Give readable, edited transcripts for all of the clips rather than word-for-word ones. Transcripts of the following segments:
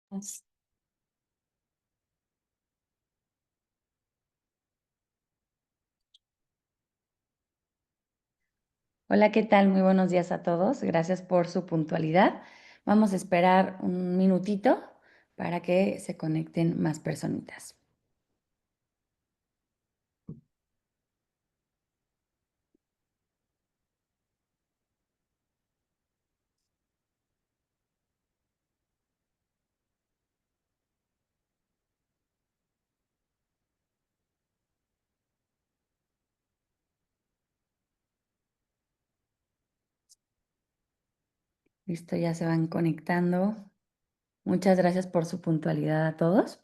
Pues, hola, ¿qué tal? Muy buenos días a todos. Gracias por su puntualidad. Vamos a esperar un minutito para que se conecten más personitas. Listo, ya se van conectando. Muchas gracias por su puntualidad a todos.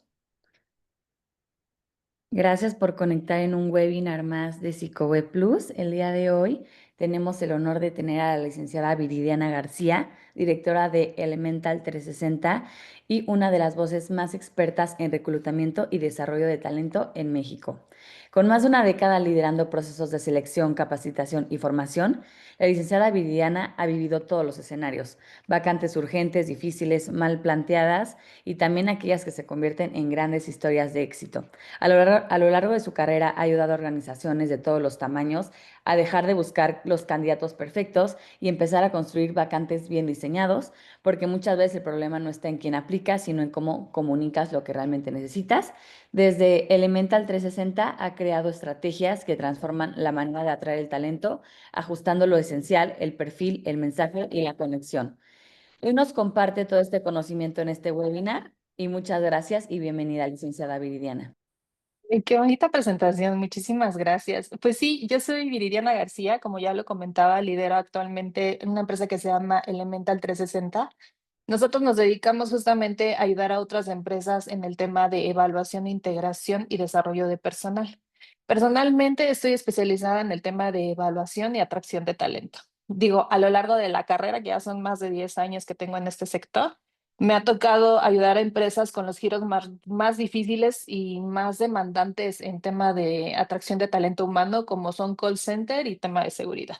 Gracias por conectar en un webinar más de PsicoWeb Plus. El día de hoy tenemos el honor de tener a la licenciada Viridiana García, directora de Elemental 360 y una de las voces más expertas en reclutamiento y desarrollo de talento en México. Con más de una década liderando procesos de selección, capacitación y formación, la licenciada Viridiana ha vivido todos los escenarios, vacantes urgentes, difíciles, mal planteadas y también aquellas que se convierten en grandes historias de éxito. A lo largo de su carrera ha ayudado a organizaciones de todos los tamaños a dejar de buscar los candidatos perfectos y empezar a construir vacantes bien diseñados, porque muchas veces el problema no está en quién aplica, sino en cómo comunicas lo que realmente necesitas. Desde Elemental 360 ha creado estrategias que transforman la manera de atraer el talento, ajustando lo esencial, el perfil, el mensaje y la conexión. Hoy nos comparte todo este conocimiento en este webinar y muchas gracias y bienvenida, licenciada Viridiana. Qué bonita presentación, muchísimas gracias. Pues sí, yo soy Viridiana García, como ya lo comentaba, lidero actualmente en una empresa que se llama Elemental 360. Nosotros nos dedicamos justamente a ayudar a otras empresas en el tema de evaluación, integración y desarrollo de personal. Personalmente estoy especializada en el tema de evaluación y atracción de talento. Digo, a lo largo de la carrera, que ya son más de 10 años que tengo en este sector, me ha tocado ayudar a empresas con los giros más difíciles y más demandantes en tema de atracción de talento humano, como son call center y tema de seguridad.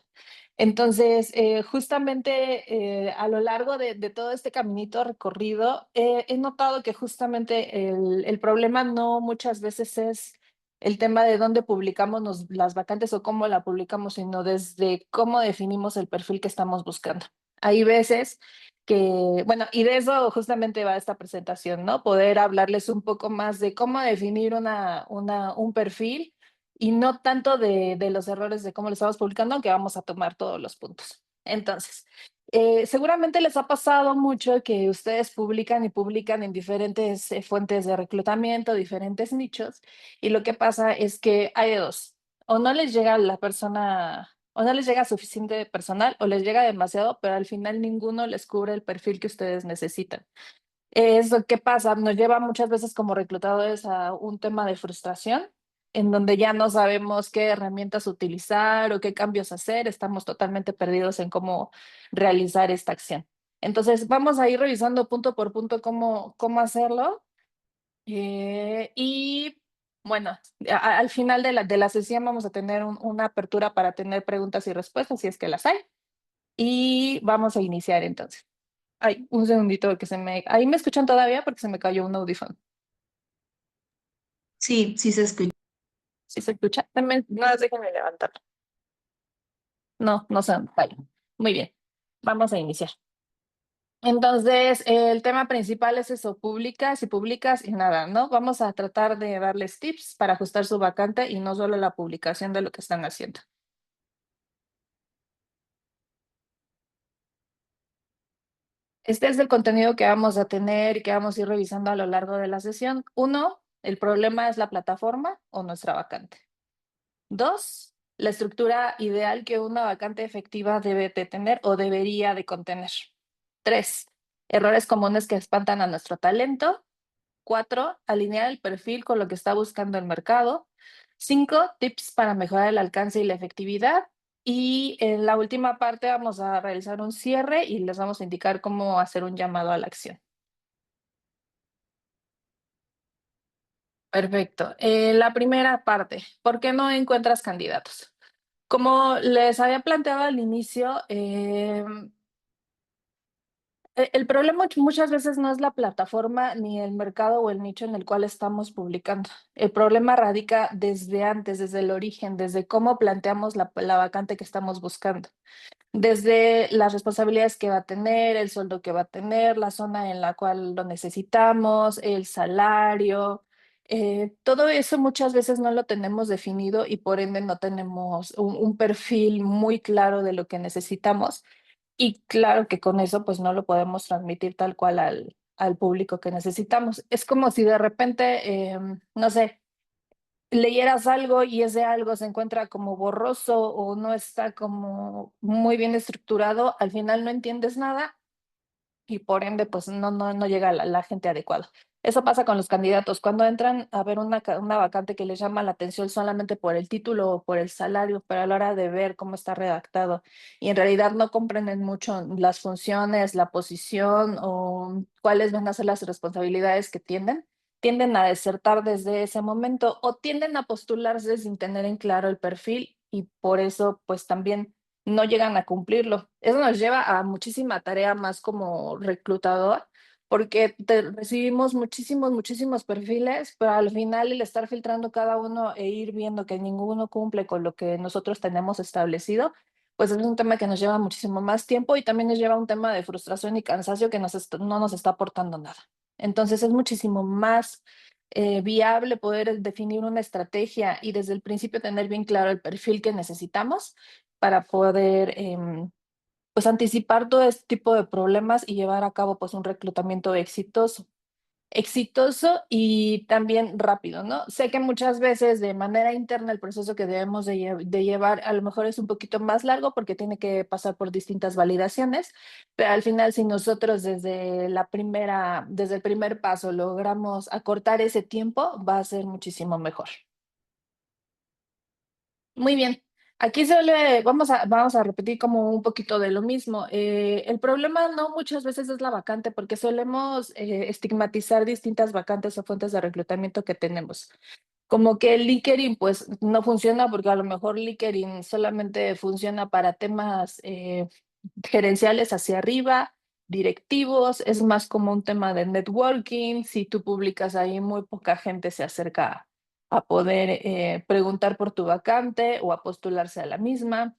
Entonces, justamente a lo largo de todo este caminito recorrido, he notado que justamente el problema no muchas veces es el tema de dónde publicamos las vacantes o cómo la publicamos, sino desde cómo definimos el perfil que estamos buscando. Hay veces que, bueno, y de eso justamente va esta presentación, ¿no? Poder hablarles un poco más de cómo definir un perfil y no tanto de los errores de cómo lo estamos publicando, aunque vamos a tomar todos los puntos. Entonces, seguramente les ha pasado mucho que ustedes publican y publican en diferentes fuentes de reclutamiento, diferentes nichos, y lo que pasa es que hay de dos, o no les llega la persona, o no les llega suficiente personal, o les llega demasiado, pero al final ninguno les cubre el perfil que ustedes necesitan. Es lo que pasa, nos lleva muchas veces como reclutadores a un tema de frustración, en donde ya no sabemos qué herramientas utilizar o qué cambios hacer, estamos totalmente perdidos en cómo realizar esta acción. Entonces, vamos a ir revisando punto por punto cómo hacerlo. Y bueno, al final de la sesión vamos a tener una apertura para tener preguntas y respuestas, si es que las hay. Y vamos a iniciar entonces. Ay, un segundito que se me... Ahí me escuchan todavía porque se me cayó un audífono. sí, sí se escucha. ¿Sí se escucha? También, no, déjenme levantarlo. No, no se vaya. Muy bien, vamos a iniciar. Entonces, el tema principal es eso, publicas y nada, ¿no? Vamos a tratar de darles tips para ajustar su vacante y no solo la publicación de lo que están haciendo. Este es el contenido que vamos a tener y que vamos a ir revisando a lo largo de la sesión. Uno, el problema es la plataforma o nuestra vacante. Dos, la estructura ideal que una vacante efectiva debe de tener o debería de contener. Tres, errores comunes que espantan a nuestro talento. Cuatro, alinear el perfil con lo que está buscando el mercado. Cinco, tips para mejorar el alcance y la efectividad. Y en la última parte vamos a realizar un cierre y les vamos a indicar cómo hacer un llamado a la acción. Perfecto. La primera parte, ¿por qué no encuentras candidatos? Como les había planteado al inicio, El problema muchas veces no es la plataforma ni el mercado o el nicho en el cual estamos publicando. El problema radica desde antes, desde el origen, desde cómo planteamos la vacante que estamos buscando. Desde las responsabilidades que va a tener, el sueldo que va a tener, la zona en la cual lo necesitamos, el salario. Todo eso muchas veces no lo tenemos definido y por ende no tenemos un perfil muy claro de lo que necesitamos. Y claro que con eso pues no lo podemos transmitir tal cual al público que necesitamos. Es como si de repente, no sé, leyeras algo y ese algo se encuentra como borroso o no está como muy bien estructurado, al final no entiendes nada y por ende, pues no llega la gente adecuada. Eso pasa con los candidatos. Cuando entran a ver una vacante que les llama la atención solamente por el título o por el salario, pero a la hora de ver cómo está redactado y en realidad no comprenden mucho las funciones, la posición o cuáles van a ser las responsabilidades que tienden a desertar desde ese momento o tienden a postularse sin tener en claro el perfil y por eso, pues también no llegan a cumplirlo. Eso nos lleva a muchísima tarea más como reclutador, porque recibimos muchísimos perfiles, pero al final el estar filtrando cada uno e ir viendo que ninguno cumple con lo que nosotros tenemos establecido, pues es un tema que nos lleva muchísimo más tiempo y también nos lleva a un tema de frustración y cansancio que no nos está aportando nada. Entonces es muchísimo más viable poder definir una estrategia y desde el principio tener bien claro el perfil que necesitamos para poder, pues, anticipar todo este tipo de problemas y llevar a cabo, pues, un reclutamiento exitoso y también rápido, ¿no? Sé que muchas veces de manera interna el proceso que debemos de llevar a lo mejor es un poquito más largo porque tiene que pasar por distintas validaciones, pero al final si nosotros desde el primer paso logramos acortar ese tiempo, va a ser muchísimo mejor. Muy bien. Aquí vamos a repetir como un poquito de lo mismo. El problema no muchas veces es la vacante, porque solemos estigmatizar distintas vacantes o fuentes de reclutamiento que tenemos. Como que el LinkedIn pues no funciona porque a lo mejor LinkedIn solamente funciona para temas gerenciales hacia arriba, directivos, es más como un tema de networking. Si tú publicas ahí, muy poca gente se acerca a poder preguntar por tu vacante o a postularse a la misma.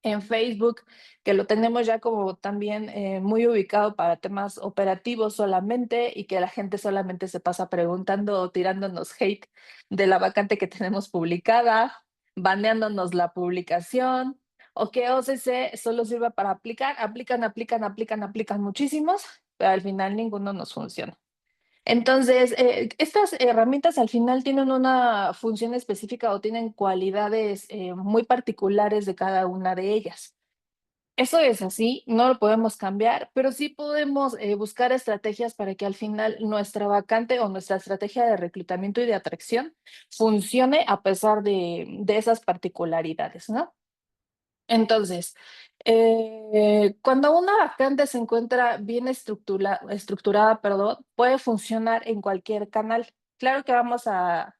En Facebook, que lo tenemos ya como también muy ubicado para temas operativos solamente y que la gente solamente se pasa preguntando o tirándonos hate de la vacante que tenemos publicada, baneándonos la publicación o que OCC solo sirve para aplicar, aplican muchísimos, pero al final ninguno nos funciona. Entonces, estas herramientas al final tienen una función específica o tienen cualidades muy particulares de cada una de ellas. Eso es así, no lo podemos cambiar, pero sí podemos buscar estrategias para que al final nuestra vacante o nuestra estrategia de reclutamiento y de atracción funcione a pesar de esas particularidades, ¿no? Entonces, cuando una vacante se encuentra bien estructurada, perdón, puede funcionar en cualquier canal. Claro que vamos a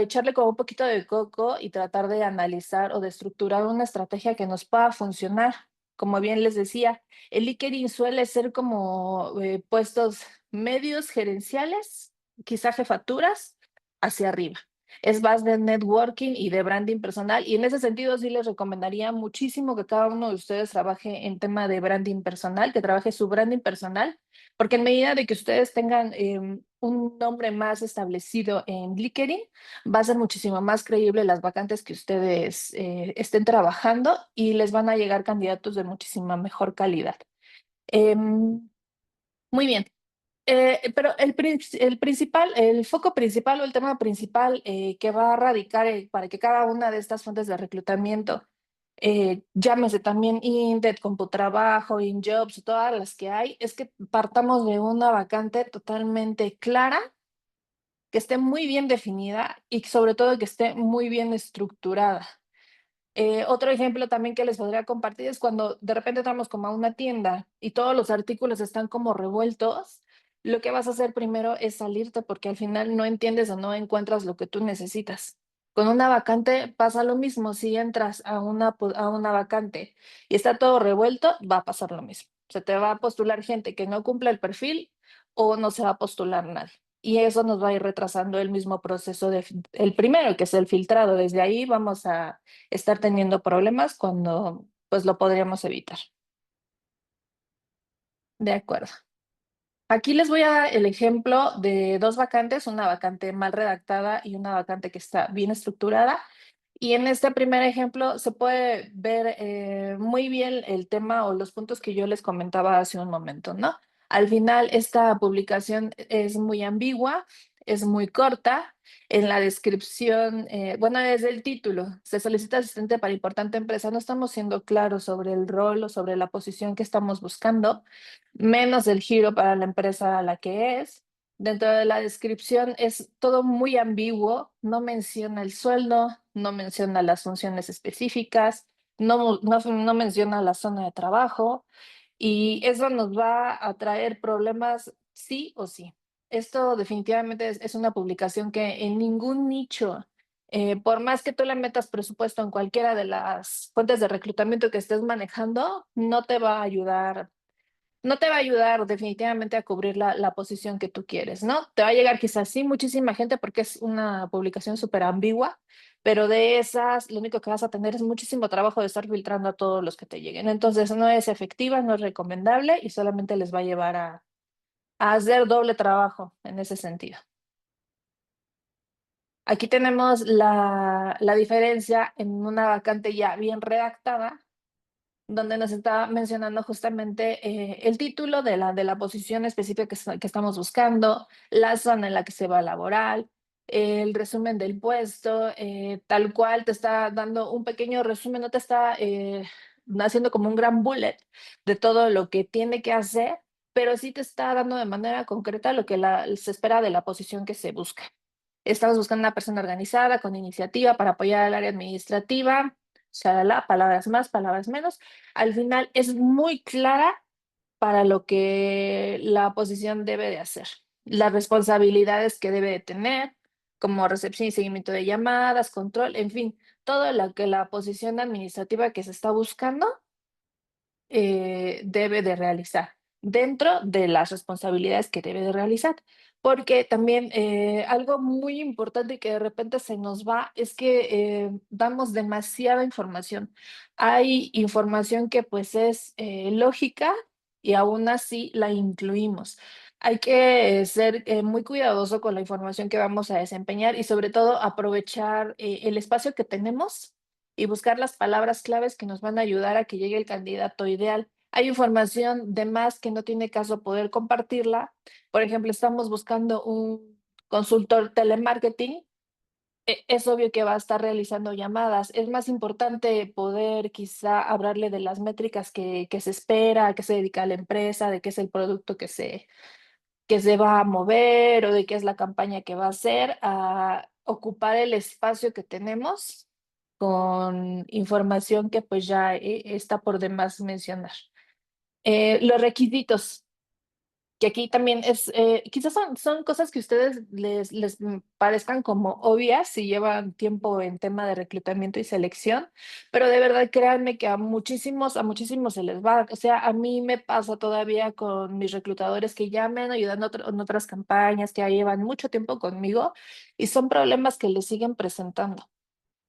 echarle como un poquito de coco y tratar de analizar o de estructurar una estrategia que nos pueda funcionar. Como bien les decía, el LinkedIn suele ser como puestos medios gerenciales, quizá jefaturas, hacia arriba. Es más de networking y de branding personal. Y en ese sentido sí les recomendaría muchísimo que cada uno de ustedes trabaje en tema de branding personal, que trabaje su branding personal, porque en medida de que ustedes tengan un nombre más establecido en LinkedIn, va a ser muchísimo más creíble las vacantes que ustedes estén trabajando y les van a llegar candidatos de muchísima mejor calidad. Muy bien. Pero el foco principal o el tema principal que va a radicar para que cada una de estas fuentes de reclutamiento, llámese también Indeed, Computrabajo, InJobs, todas las que hay, es que partamos de una vacante totalmente clara, que esté muy bien definida y sobre todo que esté muy bien estructurada. Otro ejemplo también que les podría compartir es cuando de repente entramos como a una tienda y todos los artículos están como revueltos, lo que vas a hacer primero es salirte porque al final no entiendes o no encuentras lo que tú necesitas. Con una vacante pasa lo mismo, si entras a una vacante y está todo revuelto, va a pasar lo mismo. Se te va a postular gente que no cumpla el perfil o no se va a postular nadie. Y eso nos va a ir retrasando el mismo proceso el primero, que es el filtrado. Desde ahí vamos a estar teniendo problemas cuando pues lo podríamos evitar. De acuerdo. Aquí les voy a dar el ejemplo de dos vacantes, una vacante mal redactada y una vacante que está bien estructurada. Y en este primer ejemplo se puede ver muy bien el tema o los puntos que yo les comentaba hace un momento, ¿no? Al final, esta publicación es muy ambigua, es muy corta. En la descripción, bueno, desde el título, se solicita asistente para importante empresa. No estamos siendo claros sobre el rol o sobre la posición que estamos buscando, menos el giro para la empresa a la que es. Dentro de la descripción es todo muy ambiguo, no menciona el sueldo, no menciona las funciones específicas, no menciona la zona de trabajo y eso nos va a traer problemas sí o sí. Esto definitivamente es una publicación que en ningún nicho, por más que tú le metas presupuesto en cualquiera de las fuentes de reclutamiento que estés manejando, no te va a ayudar definitivamente a cubrir la posición que tú quieres, ¿no? Te va a llegar quizás sí muchísima gente porque es una publicación súper ambigua, pero de esas lo único que vas a tener es muchísimo trabajo de estar filtrando a todos los que te lleguen. Entonces no es efectiva, no es recomendable y solamente les va a llevar a hacer doble trabajo en ese sentido. Aquí tenemos la diferencia en una vacante ya bien redactada donde nos está mencionando justamente el título de la posición específica que estamos buscando, la zona en la que se va a laborar, el resumen del puesto, tal cual te está dando un pequeño resumen, no te está haciendo como un gran bullet de todo lo que tiene que hacer, pero sí te está dando de manera concreta lo que se espera de la posición que se busca. Estamos buscando una persona organizada, con iniciativa para apoyar al área administrativa, shalala, palabras más, palabras menos. Al final es muy clara para lo que la posición debe de hacer, las responsabilidades que debe de tener, como recepción y seguimiento de llamadas, control, en fin, todo lo que la posición administrativa que se está buscando debe de realizar dentro de las responsabilidades que debe de realizar. Porque también algo muy importante que de repente se nos va es que damos demasiada información. Hay información que pues es lógica y aún así la incluimos. Hay que ser muy cuidadoso con la información que vamos a desempeñar y sobre todo aprovechar el espacio que tenemos y buscar las palabras claves que nos van a ayudar a que llegue el candidato ideal. Hay información de más que no tiene caso poder compartirla. Por ejemplo, estamos buscando un consultor telemarketing. Es obvio que va a estar realizando llamadas. Es más importante poder quizá hablarle de las métricas que se espera, a qué se dedica la empresa, de qué es el producto que se va a mover o de qué es la campaña que va a hacer, a ocupar el espacio que tenemos con información que pues ya está por demás mencionar. Los requisitos, que aquí también quizás son cosas que ustedes les parezcan como obvias si llevan tiempo en tema de reclutamiento y selección, pero de verdad créanme que a muchísimos se les va. O sea, a mí me pasa todavía con mis reclutadores que ya me han ayudado en otras campañas, que ya llevan mucho tiempo conmigo y son problemas que les siguen presentando.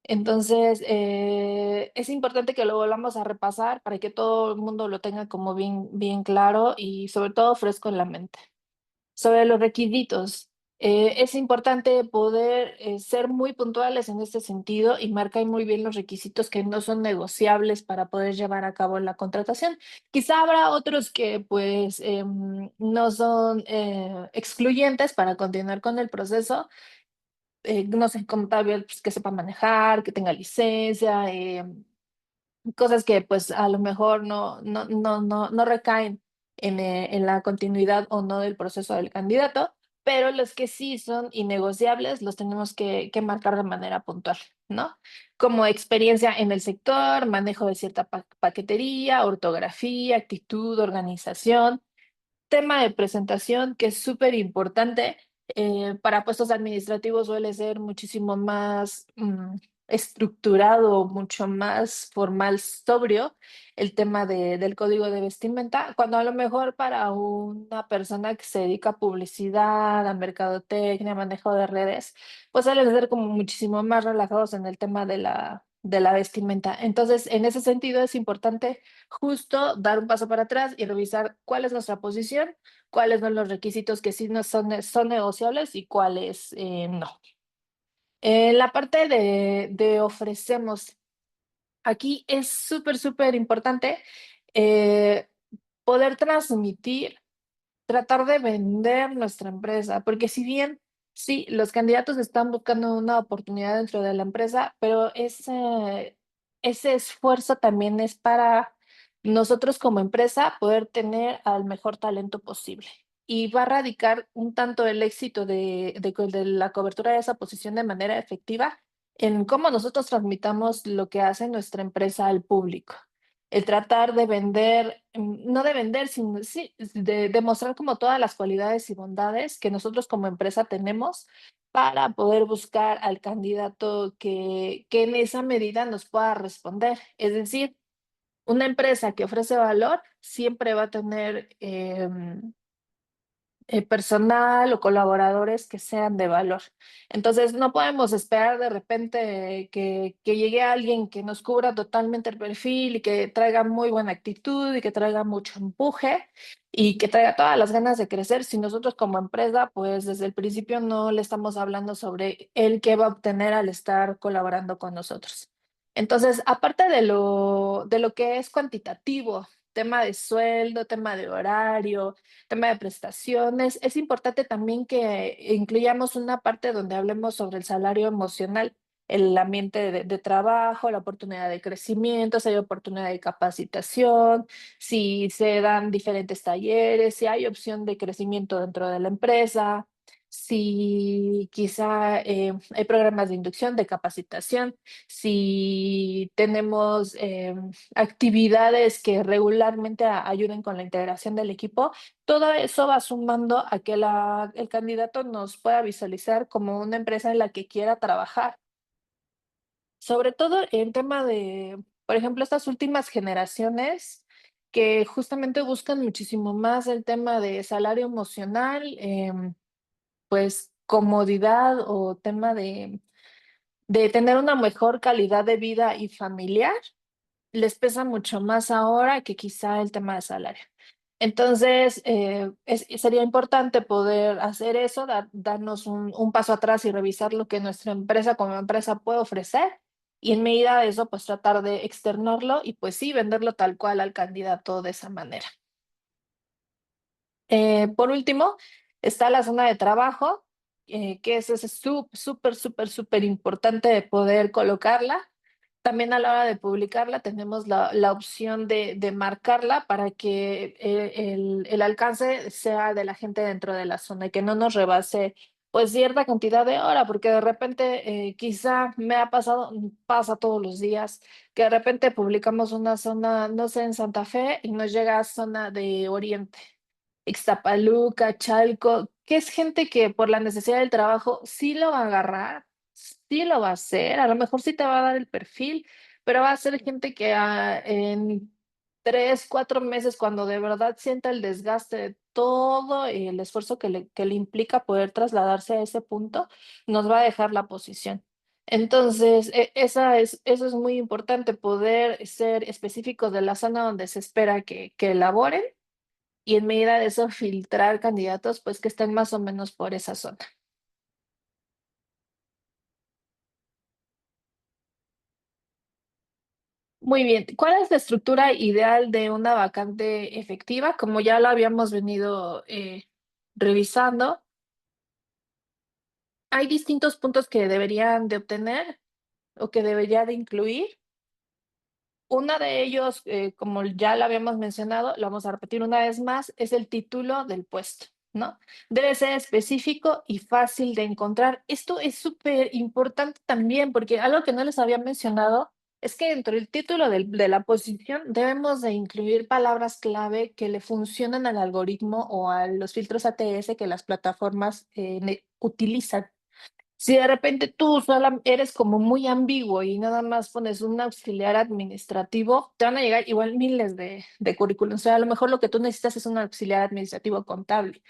Entonces, es importante que lo volvamos a repasar para que todo el mundo lo tenga como bien, bien claro y sobre todo fresco en la mente. Sobre los requisitos, es importante poder ser muy puntuales en este sentido y marcar muy bien los requisitos que no son negociables para poder llevar a cabo la contratación. Quizá habrá otros que pues no son excluyentes para continuar con el proceso, no sé, como tal vez pues, que sepa manejar, que tenga licencia, cosas que pues a lo mejor no recaen en la continuidad o no del proceso del candidato, pero los que sí son innegociables los tenemos que marcar de manera puntual, ¿no? Como experiencia en el sector, manejo de cierta paquetería, ortografía, actitud, organización, tema de presentación que es súper importante. Para puestos administrativos suele ser muchísimo más estructurado, mucho más formal, sobrio el tema del código de vestimenta, cuando a lo mejor para una persona que se dedica a publicidad, a mercadotecnia, manejo de redes, pues suelen ser como muchísimo más relajados en el tema de la vestimenta. Entonces, en ese sentido es importante justo dar un paso para atrás y revisar cuál es nuestra posición, cuáles son los requisitos que sí no son negociables y cuáles no. La parte de ofrecemos, aquí es súper, súper importante eh, poder transmitir, tratar de vender nuestra empresa, porque si bien sí, los candidatos están buscando una oportunidad dentro de la empresa, pero ese esfuerzo también es para nosotros como empresa poder tener al mejor talento posible. Y va a radicar un tanto el éxito de la cobertura de esa posición de manera efectiva en cómo nosotros transmitamos lo que hace nuestra empresa al público. El tratar de vender, no de vender, sino sí, de demostrar como todas las cualidades y bondades que nosotros como empresa tenemos para poder buscar al candidato que en esa medida nos pueda responder. Es decir, una empresa que ofrece valor siempre va a tener personal o colaboradores que sean de valor. Entonces, no podemos esperar de repente que llegue alguien que nos cubra totalmente el perfil y que traiga muy buena actitud y que traiga mucho empuje y que traiga todas las ganas de crecer. Si nosotros como empresa, pues desde el principio no le estamos hablando sobre el qué va a obtener al estar colaborando con nosotros. Entonces, aparte de lo que es cuantitativo, tema de sueldo, tema de horario, tema de prestaciones, es importante también que incluyamos una parte donde hablemos sobre el salario emocional, el ambiente de trabajo, la oportunidad de crecimiento, si hay oportunidad de capacitación, si se dan diferentes talleres, si hay opción de crecimiento dentro de la empresa, si quizá hay programas de inducción, de capacitación, si tenemos actividades que regularmente ayuden con la integración del equipo. Todo eso va sumando a que el candidato nos pueda visualizar como una empresa en la que quiera trabajar. Sobre todo en tema de, por ejemplo, estas últimas generaciones que justamente buscan muchísimo más el tema de salario emocional, pues comodidad o tema de tener una mejor calidad de vida y familiar les pesa mucho más ahora que quizá el tema de salario. Entonces, sería importante poder hacer eso, darnos un paso atrás y revisar lo que nuestra empresa como empresa puede ofrecer y en medida de eso, pues tratar de externarlo y pues sí, venderlo tal cual al candidato de esa manera. Por último, está la zona de trabajo, que es súper, súper, súper importante de poder colocarla. También a la hora de publicarla tenemos la opción de marcarla para que el alcance sea de la gente dentro de la zona y que no nos rebase pues cierta cantidad de hora, porque de repente quizá me ha pasado, pasa todos los días, que de repente publicamos una zona, no sé, en Santa Fe y nos llega a zona de Oriente. Ixtapaluca, Chalco, que es gente que por la necesidad del trabajo sí lo va a agarrar, sí lo va a hacer, a lo mejor sí te va a dar el perfil, pero va a ser gente que en 3, 4 meses, cuando de verdad sienta el desgaste de todo el esfuerzo que le implica poder trasladarse a ese punto, nos va a dejar la posición. Entonces, eso es muy importante, poder ser específicos de la zona donde se espera que elaboren y en medida de eso filtrar candidatos, pues, que estén más o menos por esa zona. Muy bien, ¿cuál es la estructura ideal de una vacante efectiva? Como ya lo habíamos venido, revisando, hay distintos puntos que deberían de obtener o que debería de incluir. Uno de ellos, como ya lo habíamos mencionado, lo vamos a repetir una vez más, es el título del puesto, ¿no? Debe ser específico y fácil de encontrar. Esto es súper importante también, porque algo que no les había mencionado es que dentro del título de la posición debemos de incluir palabras clave que le funcionen al algoritmo o a los filtros ATS que las plataformas utilizan. Si de repente tú sola eres como muy ambiguo y nada más pones un auxiliar administrativo, te van a llegar igual miles de currículums. O sea, a lo mejor lo que tú necesitas es un auxiliar administrativo contable.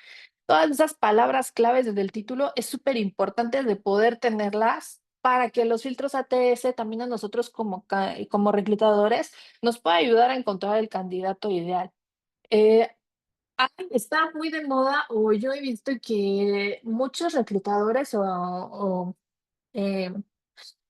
Todas esas palabras claves desde el título es súper importante de poder tenerlas para que los filtros ATS también a nosotros como reclutadores nos pueda ayudar a encontrar el candidato ideal. Eh, Está muy de moda, o yo he visto que muchos reclutadores o eh,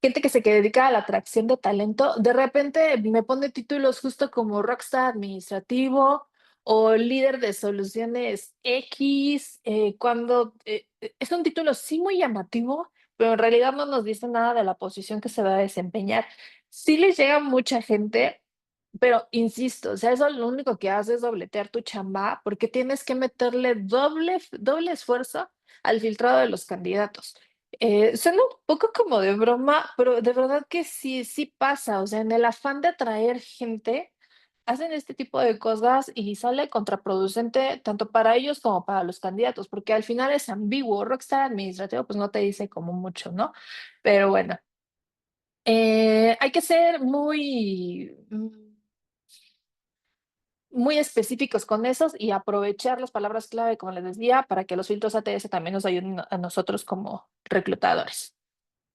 gente que se dedica a la atracción de talento, de repente me pone títulos justo como rockstar administrativo o líder de soluciones X, cuando es un título sí muy llamativo, pero en realidad no nos dice nada de la posición que se va a desempeñar. Sí les llega mucha gente, pero insisto, o sea, eso lo único que hace es dobletear tu chamba porque tienes que meterle doble esfuerzo al filtrado de los candidatos. Suena un poco como de broma, pero de verdad que sí, sí pasa. O sea, en el afán de atraer gente, hacen este tipo de cosas y sale contraproducente tanto para ellos como para los candidatos, porque al final es ambiguo. Rockstar administrativo, pues no te dice como mucho, ¿no? Pero bueno, hay que ser muy específicos con esos y aprovechar las palabras clave, como les decía, para que los filtros ATS también nos ayuden a nosotros como reclutadores.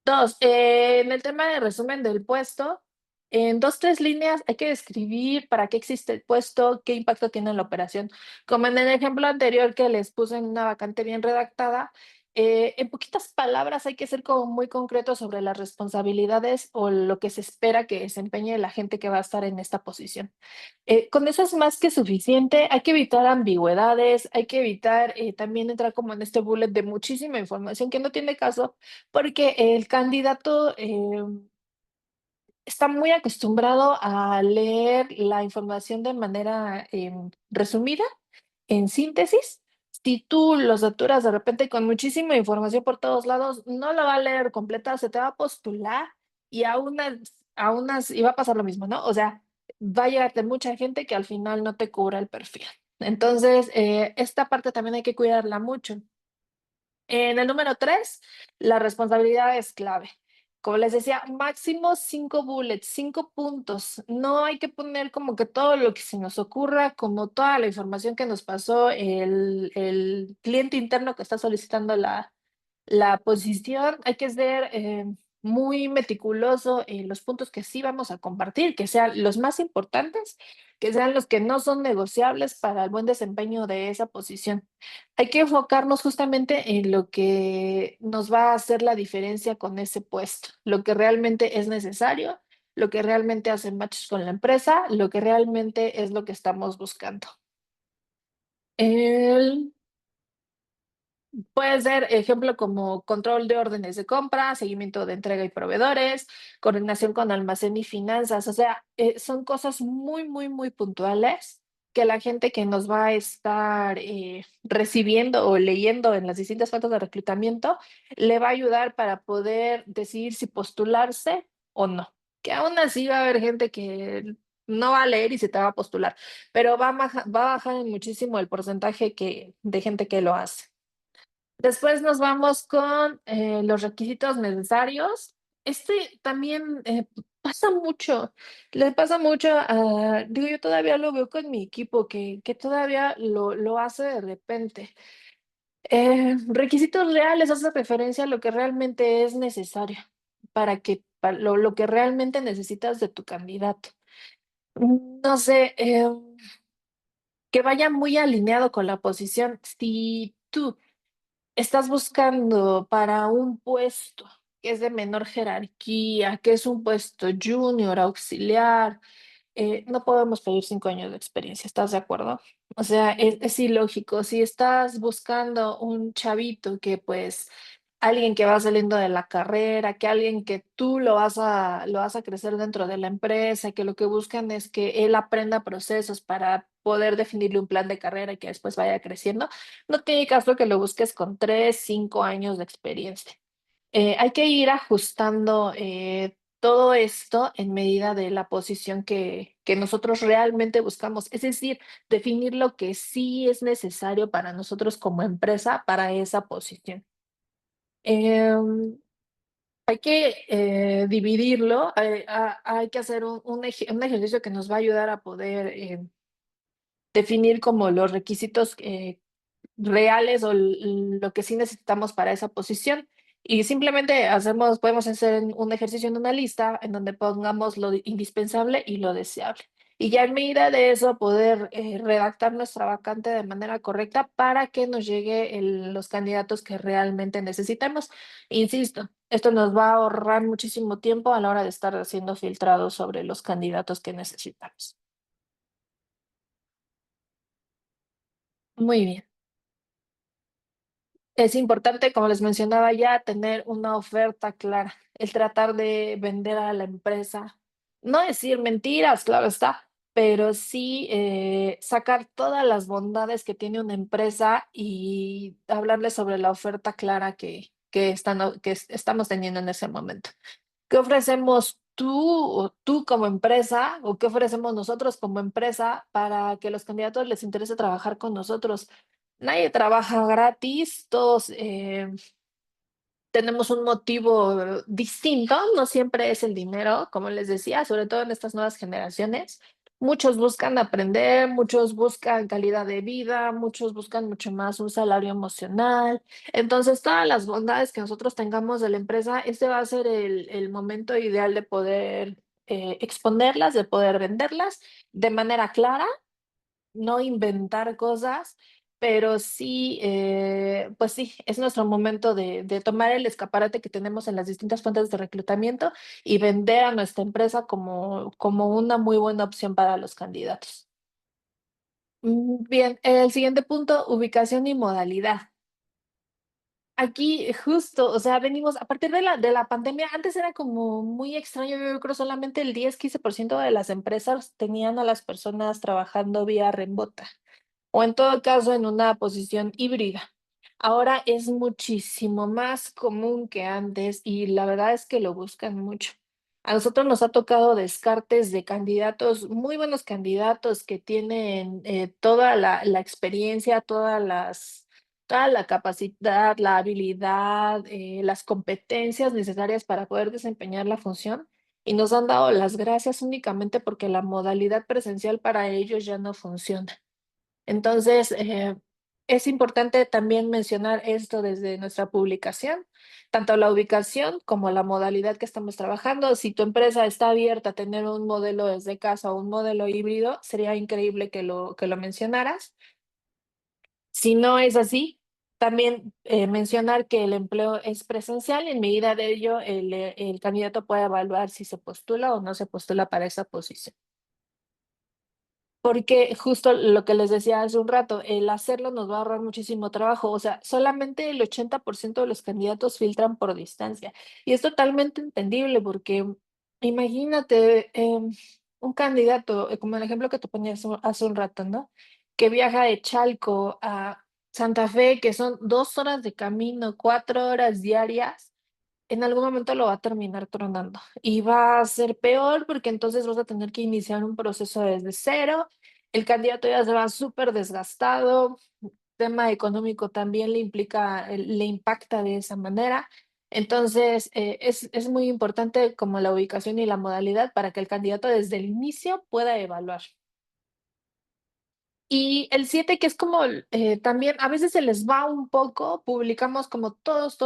Dos, en el tema de resumen del puesto, en dos, tres líneas hay que describir para qué existe el puesto, qué impacto tiene en la operación. Como en el ejemplo anterior que les puse en una vacante bien redactada, en poquitas palabras hay que ser como muy concreto sobre las responsabilidades o lo que se espera que desempeñe la gente que va a estar en esta posición. Con eso es más que suficiente. Hay que evitar ambigüedades, hay que evitar también entrar como en este bullet de muchísima información que no tiene caso, porque el candidato está muy acostumbrado a leer la información de manera resumida, en síntesis. Si tú lo saturas de repente con muchísima información por todos lados, no la va a leer completa, se te va a postular y y va a pasar lo mismo, ¿no? O sea, va a llegarte mucha gente que al final no te cubra el perfil. Entonces, esta parte también hay que cuidarla mucho. En el número 3, la responsabilidad es clave. Como les decía, máximo 5 bullets, 5 puntos. No hay que poner como que todo lo que se nos ocurra, como toda la información que nos pasó el cliente interno que está solicitando la posición. Hay que ser muy meticuloso en los puntos que sí vamos a compartir, que sean los más importantes, que sean los que no son negociables para el buen desempeño de esa posición. Hay que enfocarnos justamente en lo que nos va a hacer la diferencia con ese puesto, lo que realmente es necesario, lo que realmente hace match con la empresa, lo que realmente es lo que estamos buscando. El Puede ser ejemplo como control de órdenes de compra, seguimiento de entrega y proveedores, coordinación con almacén y finanzas. O sea, son cosas muy, muy, muy puntuales que la gente que nos va a estar recibiendo o leyendo en las distintas fuentes de reclutamiento le va a ayudar para poder decidir si postularse o no. Que aún así va a haber gente que no va a leer y se te va a postular, pero va a bajar en muchísimo el porcentaje de gente que lo hace. Después nos vamos con los requisitos necesarios. Este también pasa mucho, le pasa mucho digo, yo todavía lo veo con mi equipo que todavía lo hace de repente. Requisitos reales hace referencia a lo que realmente es necesario para lo que realmente necesitas de tu candidato. No sé, que vaya muy alineado con la posición. Si tú estás buscando para un puesto que es de menor jerarquía, que es un puesto junior, auxiliar, no podemos pedir 5 años de experiencia, ¿estás de acuerdo? O sea, es ilógico. Si estás buscando un chavito que pues alguien que va saliendo de la carrera, que alguien que tú lo vas a crecer dentro de la empresa, que lo que buscan es que él aprenda procesos para poder definirle un plan de carrera y que después vaya creciendo, no tiene caso que lo busques con 3, 5 años de experiencia. Hay que ir ajustando todo esto en medida de la posición que nosotros realmente buscamos, es decir, definir lo que sí es necesario para nosotros como empresa para esa posición. Em, Hay que dividirlo, hay que hacer un ejercicio que nos va a ayudar a poder definir como los requisitos reales o lo que sí necesitamos para esa posición. Y simplemente podemos hacer un ejercicio en una lista en donde pongamos lo indispensable y lo deseable. Y ya en medida de eso poder redactar nuestra vacante de manera correcta para que nos llegue los candidatos que realmente necesitamos. Insisto, esto nos va a ahorrar muchísimo tiempo a la hora de estar haciendo filtrados sobre los candidatos que necesitamos. Muy bien. Es importante, como les mencionaba ya, tener una oferta clara, el tratar de vender a la empresa, no decir mentiras, claro está, pero sí sacar todas las bondades que tiene una empresa y hablarles sobre la oferta clara que estamos teniendo en ese momento. ¿Qué ofrecemos tú como empresa o qué ofrecemos nosotros como empresa para que los candidatos les interese trabajar con nosotros? Nadie trabaja gratis, todos tenemos un motivo distinto, no siempre es el dinero, como les decía, sobre todo en estas nuevas generaciones. Muchos buscan aprender, muchos buscan calidad de vida, muchos buscan mucho más un salario emocional. Entonces, todas las bondades que nosotros tengamos de la empresa, este va a ser el momento ideal de poder exponerlas, de poder venderlas de manera clara, no inventar cosas, pero sí, pues sí, es nuestro momento de tomar el escaparate que tenemos en las distintas fuentes de reclutamiento y vender a nuestra empresa como una muy buena opción para los candidatos. Bien, el siguiente punto, ubicación y modalidad. Aquí justo, o sea, venimos a partir de la pandemia, antes era como muy extraño, yo creo solamente el 10-15% de las empresas tenían a las personas trabajando vía remota o en todo caso en una posición híbrida. Ahora es muchísimo más común que antes y la verdad es que lo buscan mucho. A nosotros nos ha tocado descartes de candidatos, muy buenos candidatos que tienen toda la experiencia, toda la capacidad, la habilidad, las competencias necesarias para poder desempeñar la función y nos han dado las gracias únicamente porque la modalidad presencial para ellos ya no funciona. Entonces, es importante también mencionar esto desde nuestra publicación, tanto la ubicación como la modalidad que estamos trabajando. Si tu empresa está abierta a tener un modelo desde casa o un modelo híbrido, sería increíble que lo mencionaras. Si no es así, también mencionar que el empleo es presencial y en medida de ello el candidato puede evaluar si se postula o no se postula para esa posición. Porque justo lo que les decía hace un rato, el hacerlo nos va a ahorrar muchísimo trabajo. O sea, solamente el 80% de los candidatos filtran por distancia. Y es totalmente entendible porque imagínate un candidato, como el ejemplo que te ponías hace un rato, ¿no? Que viaja de Chalco a Santa Fe, que son 2 horas de camino, 4 horas diarias, en algún momento lo va a terminar tronando y va a ser peor porque entonces vas a tener que iniciar un proceso desde cero. El candidato ya se va súper desgastado, tema económico también le impacta de esa manera. Entonces, es muy importante como la ubicación y la modalidad para que el candidato desde el inicio pueda evaluar. Y el 7 que es como, también a veces se les va un poco, publicamos como todos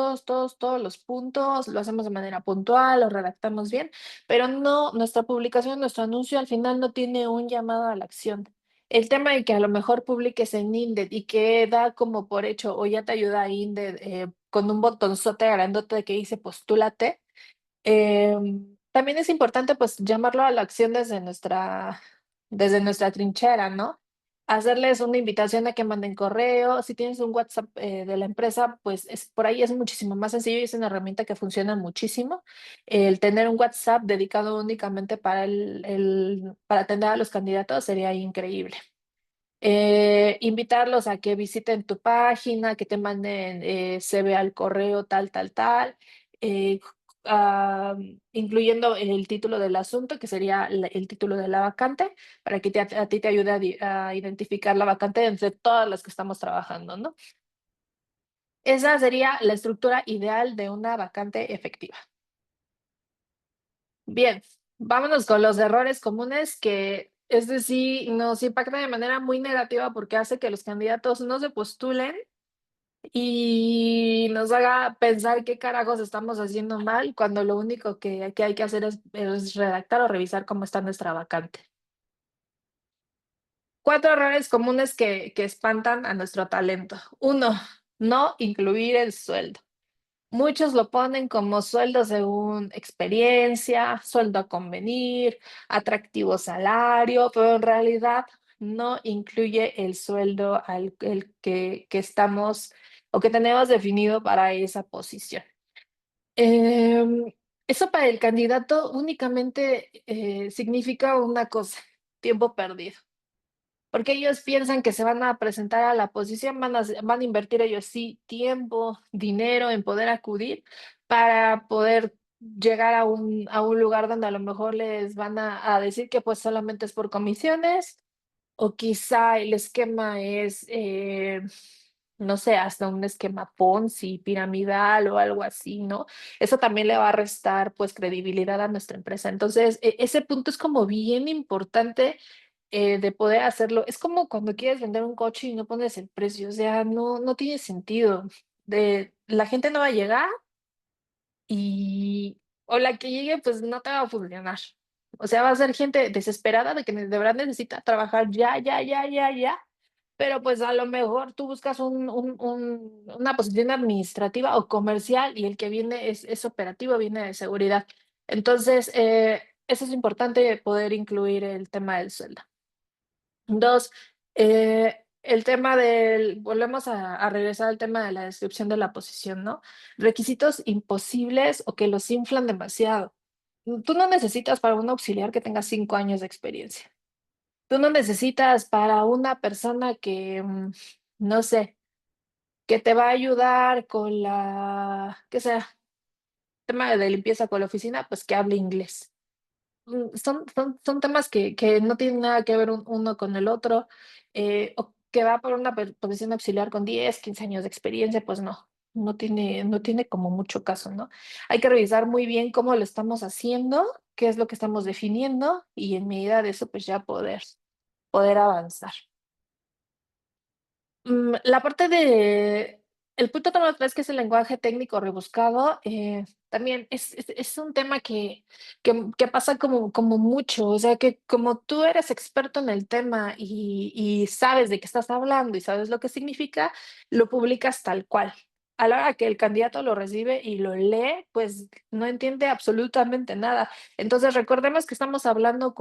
los puntos, lo hacemos de manera puntual, lo redactamos bien, pero no, nuestra publicación, nuestro anuncio al final no tiene un llamado a la acción. El tema de que a lo mejor publiques en Indeed y que da como por hecho o ya te ayuda a Indeed con un botonzote grandote que dice postúlate. También es importante, pues, llamarlo a la acción desde nuestra trinchera, ¿no? Hacerles una invitación a que manden correo. Si tienes un WhatsApp, de la empresa, pues, por ahí es muchísimo más sencillo y es una herramienta que funciona muchísimo. El tener un WhatsApp dedicado únicamente para atender a los candidatos sería increíble. Invitarlos a que visiten tu página, que te manden CV al correo tal, tal, tal, eh, ah, incluyendo el título del asunto, que sería el título de la vacante, para que a ti te ayude a identificar la vacante entre todas las que estamos trabajando, ¿no? Esa sería la estructura ideal de una vacante efectiva. Bien, vámonos con los errores comunes que, es decir, nos impacta de manera muy negativa porque hace que los candidatos no se postulen y nos haga pensar qué carajos estamos haciendo mal cuando lo único que hay que hacer es redactar o revisar cómo está nuestra vacante. 4 errores comunes que espantan a nuestro talento. Uno, no incluir el sueldo. Muchos lo ponen como sueldo según experiencia, sueldo a convenir, atractivo salario, pero en realidad no incluye el sueldo al el que estamos o que tenemos definido para esa posición. Em, Eso para el candidato únicamente, significa una cosa, tiempo perdido. Porque ellos piensan que se van a presentar a la posición, van a invertir ellos sí tiempo, dinero en poder acudir para poder llegar a un lugar donde a lo mejor les van a decir que pues solamente es por comisiones o quizá el esquema es, no sé, hasta un esquema Ponzi, piramidal o algo así, ¿no? Eso también le va a restar pues credibilidad a nuestra empresa. Entonces, ese punto es como bien importante de poder hacerlo. Es como cuando quieres vender un coche y no pones el precio, o sea, no tiene sentido. La gente no va a llegar y o la que llegue, pues no te va a funcionar. O sea, va a ser gente desesperada de que de verdad necesita trabajar ya, ya, ya, ya, ya. Pero pues a lo mejor tú buscas una posición administrativa o comercial y el que viene es operativo, viene de seguridad. Entonces, eso es importante poder incluir el tema del sueldo. Dos, el tema volvemos a regresar al tema de la descripción de la posición, ¿no? Requisitos imposibles o que los inflan demasiado. Tú no necesitas para un auxiliar que tenga 5 años de experiencia. Tú no necesitas para una persona que, no sé, que te va a ayudar con qué sea, tema de limpieza con la oficina, pues que hable inglés. Son temas que no tienen nada que ver uno con el otro, o que va por una posición auxiliar con 10 15 años de experiencia, pues no tiene como mucho caso, ¿no? Hay que revisar muy bien cómo lo estamos haciendo, qué es lo que estamos definiendo y en medida de eso, pues ya poder avanzar. La parte el punto número 3, que es el lenguaje técnico rebuscado, también es un tema que pasa como mucho, o sea, que como tú eres experto en el tema y sabes de qué estás hablando y sabes lo que significa, lo publicas tal cual. A la hora que el candidato lo recibe y lo lee, pues no entiende absolutamente nada. Entonces, recordemos que estamos hablando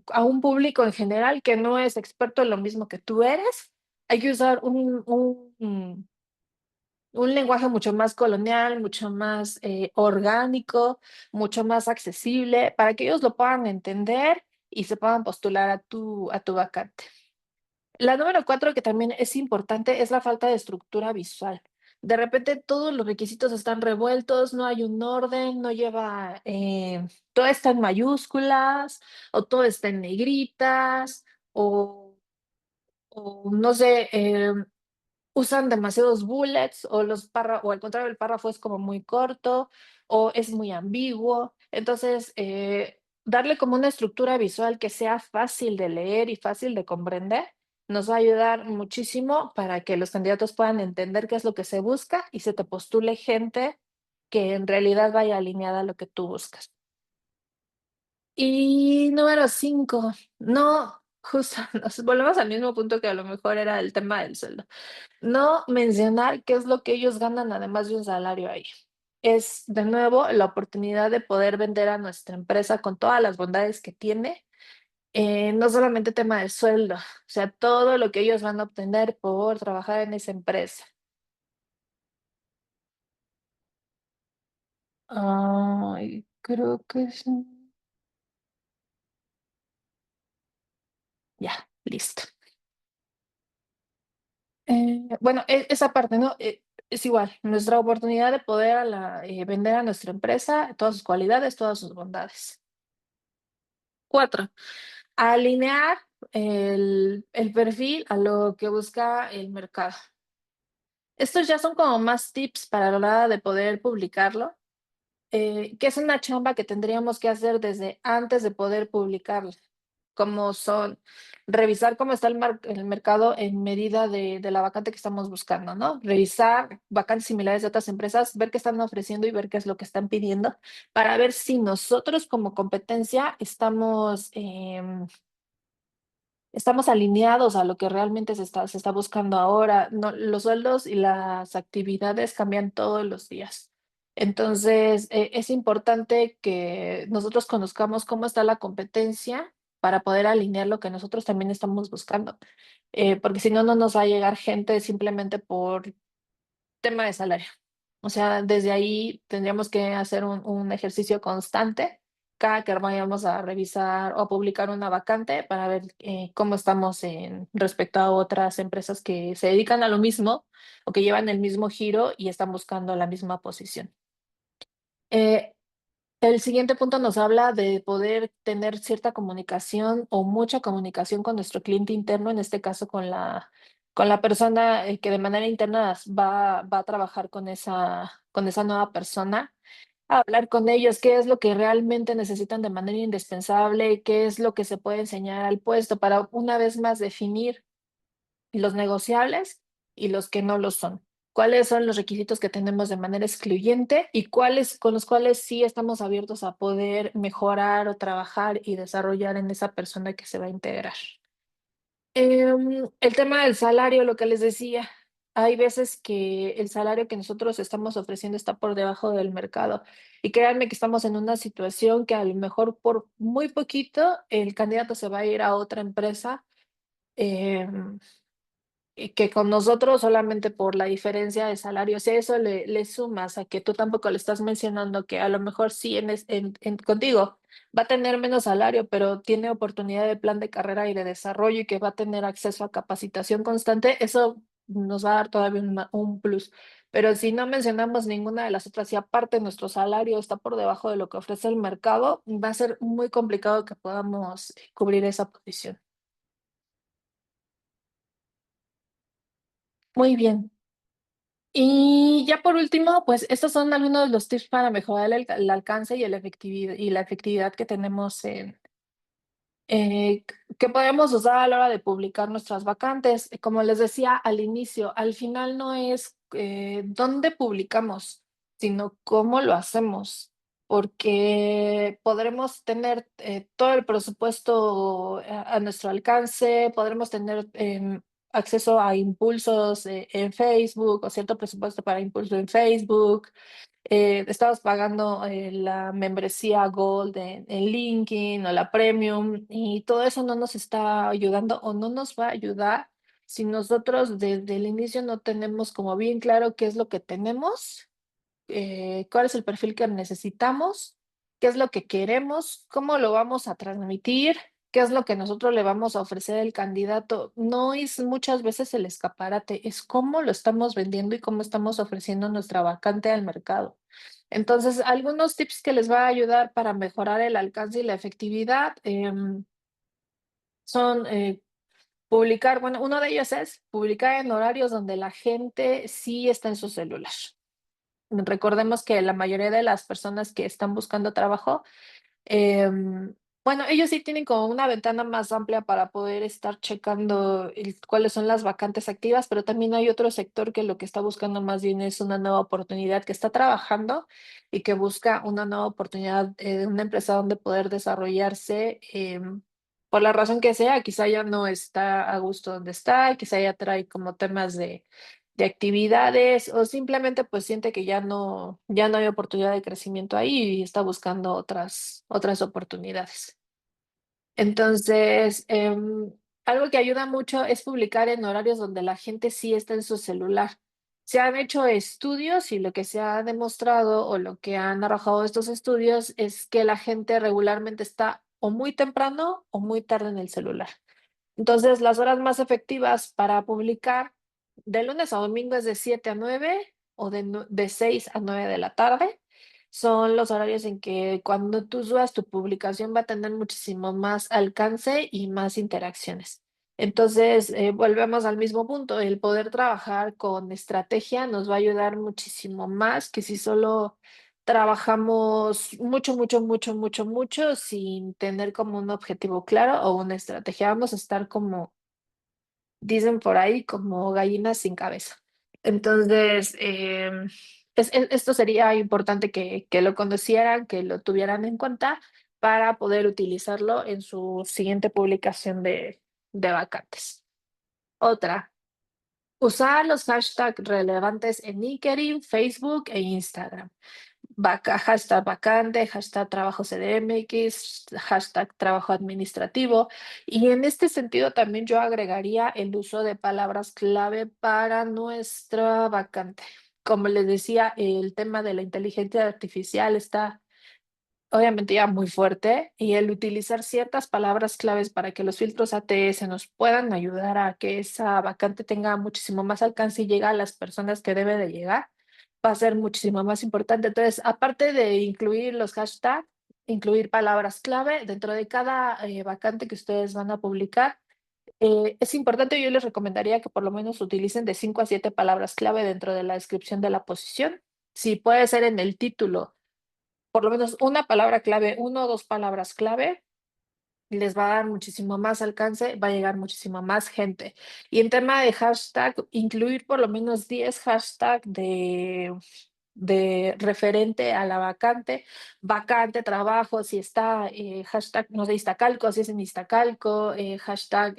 a un público en general que no es experto en lo mismo que tú eres. Hay que usar un lenguaje mucho más colonial, mucho más, orgánico, mucho más accesible, para que ellos lo puedan entender y se puedan postular a tu vacante. La número 4, que también es importante, es la falta de estructura visual. De repente, todos los requisitos están revueltos, no hay un orden, no lleva, todo está en mayúsculas, o todo está en negritas, o no sé, usan demasiados bullets o al contrario, el párrafo es como muy corto o es muy ambiguo. Entonces, darle como una estructura visual que sea fácil de leer y fácil de comprender nos va a ayudar muchísimo para que los candidatos puedan entender qué es lo que se busca y se te postule gente que en realidad vaya alineada a lo que tú buscas. Y número 5, no, justo, nos volvemos al mismo punto que a lo mejor era el tema del sueldo. No mencionar qué es lo que ellos ganan además de un salario ahí. Es, de nuevo, la oportunidad de poder vender a nuestra empresa con todas las bondades que tiene, no solamente tema del sueldo, o sea, todo lo que ellos van a obtener por trabajar en esa empresa. Ay, creo que sí. Ya, listo. Bueno, esa parte, ¿no? Es igual, nuestra oportunidad de poder vender a nuestra empresa todas sus cualidades, todas sus bondades. 4, alinear el perfil a lo que busca el mercado. Estos ya son como más tips para la hora de poder publicarlo, que es una chamba que tendríamos que hacer desde antes de poder publicarla, como son revisar cómo está el mercado en medida de la vacante que estamos buscando, ¿no? Revisar vacantes similares de otras empresas, ver qué están ofreciendo y ver qué es lo que están pidiendo, para ver si nosotros como competencia estamos alineados a lo que realmente se está buscando ahora. No, los sueldos y las actividades cambian todos los días. Entonces, es importante que nosotros conozcamos cómo está la competencia para poder alinear lo que nosotros también estamos buscando. Porque si no, no nos va a llegar gente simplemente por tema de salario. O sea, desde ahí tendríamos que hacer un ejercicio constante cada que vayamos a revisar o a publicar una vacante para ver cómo estamos respecto a otras empresas que se dedican a lo mismo o que llevan el mismo giro y están buscando la misma posición. Eh, el siguiente punto nos habla de poder tener cierta comunicación o mucha comunicación con nuestro cliente interno, en este caso con la persona que de manera interna va a trabajar con esa nueva persona, a hablar con ellos, qué es lo que realmente necesitan de manera indispensable, qué es lo que se puede enseñar al puesto para una vez más definir los negociables y los que no lo son. ¿Cuáles son los requisitos que tenemos de manera excluyente y cuáles con los cuales sí estamos abiertos a poder mejorar o trabajar y desarrollar en esa persona que se va a integrar? El tema del salario, lo que les decía, hay veces que el salario que nosotros estamos ofreciendo está por debajo del mercado. Y créanme que estamos en una situación que a lo mejor por muy poquito el candidato se va a ir a otra empresa. em, y que con nosotros solamente por la diferencia de salario, si a eso le sumas a que tú tampoco le estás mencionando que a lo mejor sí contigo va a tener menos salario, pero tiene oportunidad de plan de carrera y de desarrollo y que va a tener acceso a capacitación constante, eso nos va a dar todavía un plus. Pero si no mencionamos ninguna de las otras y aparte nuestro salario está por debajo de lo que ofrece el mercado, va a ser muy complicado que podamos cubrir esa posición. Muy bien. Y ya por último, pues estos son algunos de los tips para mejorar el alcance y la efectividad que tenemos que podemos usar a la hora de publicar nuestras vacantes. Como les decía al inicio, al final no es dónde publicamos, sino cómo lo hacemos, porque podremos tener todo el presupuesto a nuestro alcance, podremos tener acceso a impulsos en Facebook o cierto presupuesto para impulso en Facebook. Estamos pagando la membresía Gold en LinkedIn o la Premium y todo eso no nos está ayudando o no nos va a ayudar si nosotros desde el inicio no tenemos como bien claro qué es lo que tenemos, cuál es el perfil que necesitamos, qué es lo que queremos, cómo lo vamos a transmitir, qué es lo que nosotros le vamos a ofrecer al candidato. No es muchas veces el escaparate, es cómo lo estamos vendiendo y cómo estamos ofreciendo nuestra vacante al mercado. Entonces, algunos tips que les va a ayudar para mejorar el alcance y la efectividad son publicar, bueno, uno de ellos es publicar en horarios donde la gente sí está en su celular. Recordemos que la mayoría de las personas que están buscando trabajo, bueno, ellos sí tienen como una ventana más amplia para poder estar checando cuáles son las vacantes activas, pero también hay otro sector que lo que está buscando más bien es una nueva oportunidad, que está trabajando y que busca una nueva oportunidad de una empresa donde poder desarrollarse. Por la razón que sea, quizá ya no está a gusto donde está, quizá ya trae como temas de actividades o simplemente pues siente que ya no hay oportunidad de crecimiento ahí y está buscando otras oportunidades. Entonces, algo que ayuda mucho es publicar en horarios donde la gente sí está en su celular. Se han hecho estudios y lo que se ha demostrado o lo que han arrojado estos estudios es que la gente regularmente está o muy temprano o muy tarde en el celular. Entonces, las horas más efectivas para publicar de lunes a domingo es de 7 a 9 o de 6 a 9 de la tarde. Son los horarios en que cuando tú subas tu publicación va a tener muchísimo más alcance y más interacciones. Entonces, volvemos al mismo punto, el poder trabajar con estrategia nos va a ayudar muchísimo más que si solo trabajamos mucho, mucho, mucho, mucho, mucho sin tener como un objetivo claro o una estrategia. Vamos a estar como dicen por ahí, como gallinas sin cabeza. Entonces, esto sería importante que lo conocieran, que lo tuvieran en cuenta para poder utilizarlo en su siguiente publicación de vacantes. Otra, usar los hashtags relevantes en LinkedIn, Facebook e Instagram. Hashtag vacante, hashtag trabajo CDMX, hashtag trabajo administrativo. Y en este sentido también yo agregaría el uso de palabras clave para nuestra vacante. Como les decía, el tema de la inteligencia artificial está obviamente ya muy fuerte y el utilizar ciertas palabras claves para que los filtros ATS nos puedan ayudar a que esa vacante tenga muchísimo más alcance y llegue a las personas que debe de llegar, va a ser muchísimo más importante. Entonces, aparte de incluir los hashtags, incluir palabras clave dentro de cada vacante que ustedes van a publicar, es importante, yo les recomendaría que por lo menos utilicen de 5 a 7 palabras clave dentro de la descripción de la posición. Si puede ser en el título por lo menos una palabra clave, 1 o 2 palabras clave, les va a dar muchísimo más alcance, va a llegar muchísima más gente. Y en tema de hashtag, incluir por lo menos 10 hashtag de referente a la vacante, vacante, trabajo, si está hashtag, no sé, Iztacalco, si es en Iztacalco, hashtag,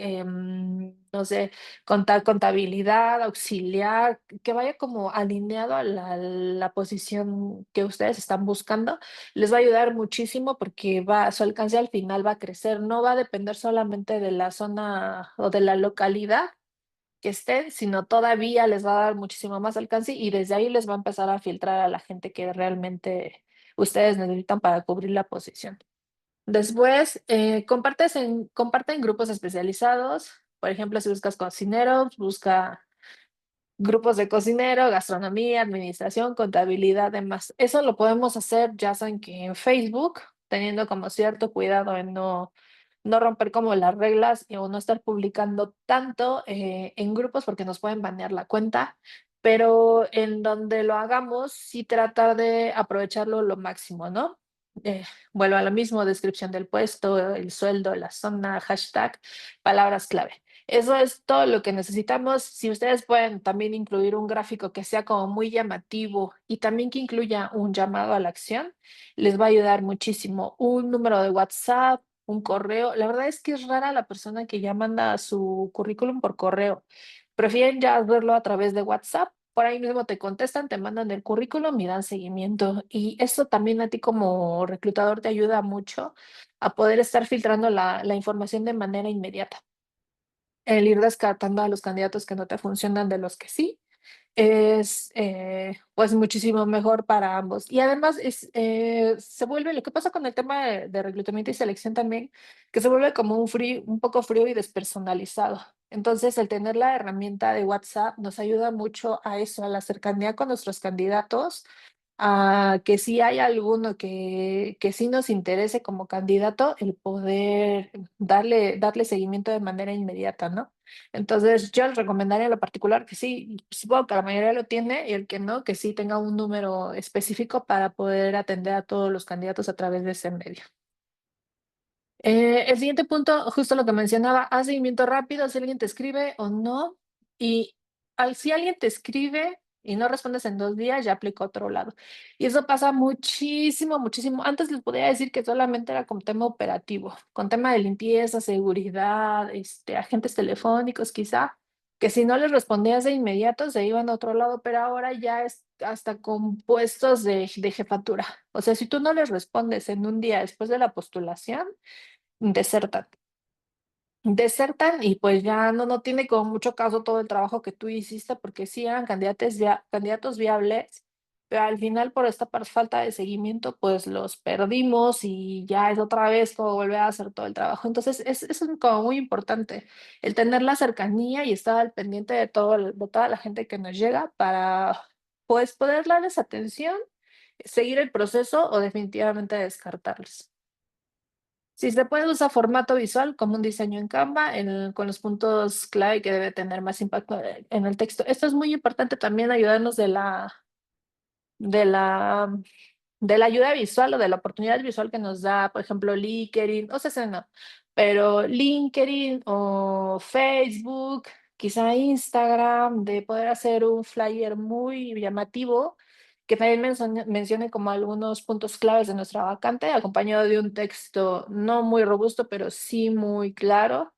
no sé, contabilidad, auxiliar, que vaya como alineado a la posición que ustedes están buscando, les va a ayudar muchísimo porque su alcance al final va a crecer, no va a depender solamente de la zona o de la localidad que estén, sino todavía les va a dar muchísimo más alcance y desde ahí les va a empezar a filtrar a la gente que realmente ustedes necesitan para cubrir la posición. Después, comparte en grupos especializados. Por ejemplo, si buscas cocineros, busca grupos de cocinero, gastronomía, administración, contabilidad, demás. Eso lo podemos hacer ya saben que en Facebook, teniendo como cierto cuidado en no romper como las reglas o no estar publicando tanto en grupos porque nos pueden banear la cuenta, pero en donde lo hagamos, sí tratar de aprovecharlo lo máximo, ¿no? Eh, Vuelvo a lo mismo, descripción del puesto, el sueldo, la zona, hashtag, palabras clave. Eso es todo lo que necesitamos. Si ustedes pueden también incluir un gráfico que sea como muy llamativo y también que incluya un llamado a la acción, les va a ayudar muchísimo. Un número de WhatsApp, un correo. La verdad es que es rara la persona que ya manda su currículum por correo. Prefieren ya verlo a través de WhatsApp. Por ahí mismo te contestan, te mandan el currículum y dan seguimiento. Y eso también a ti como reclutador te ayuda mucho a poder estar filtrando la información de manera inmediata. El ir descartando a los candidatos que no te funcionan de los que sí es pues muchísimo mejor para ambos. Y además se vuelve, lo que pasa con el tema de reclutamiento y selección también, que se vuelve como un poco frío y despersonalizado. Entonces, el tener la herramienta de WhatsApp nos ayuda mucho a eso, a la cercanía con nuestros candidatos, a que si hay alguno que sí nos interese como candidato, el poder darle seguimiento de manera inmediata, ¿no? Entonces, yo les recomendaría en lo particular que sí, supongo que la mayoría lo tiene y el que no, que sí tenga un número específico para poder atender a todos los candidatos a través de ese medio. El siguiente punto, justo lo que mencionaba, haz seguimiento rápido si alguien te escribe o no. Y si alguien te escribe y no respondes en 2 días, ya aplicó a otro lado. Y eso pasa muchísimo, muchísimo. Antes les podía decir que solamente era con tema operativo, con tema de limpieza, seguridad, agentes telefónicos quizá, que si no les respondías de inmediato se iban a otro lado, pero ahora ya es hasta con puestos de jefatura. O sea, si tú no les respondes en un día después de la postulación, desertan. Desertan y pues ya no tiene como mucho caso todo el trabajo que tú hiciste porque sí eran candidatos viables, pero al final por esta falta de seguimiento pues los perdimos y ya es otra vez como volver a hacer todo el trabajo. Entonces es como muy importante el tener la cercanía y estar al pendiente de toda la gente que nos llega para pues poder darles atención, seguir el proceso o definitivamente descartarlos. Si se puede usar formato visual como un diseño en Canva con los puntos clave que debe tener más impacto en el texto. Esto es muy importante también ayudarnos de la, de la ayuda visual o de la oportunidad visual que nos da, por ejemplo, LinkedIn, o sea, ese no, pero LinkedIn o Facebook, quizá Instagram, de poder hacer un flyer muy llamativo que también mencione como algunos puntos claves de nuestra vacante, acompañado de un texto no muy robusto, pero sí muy claro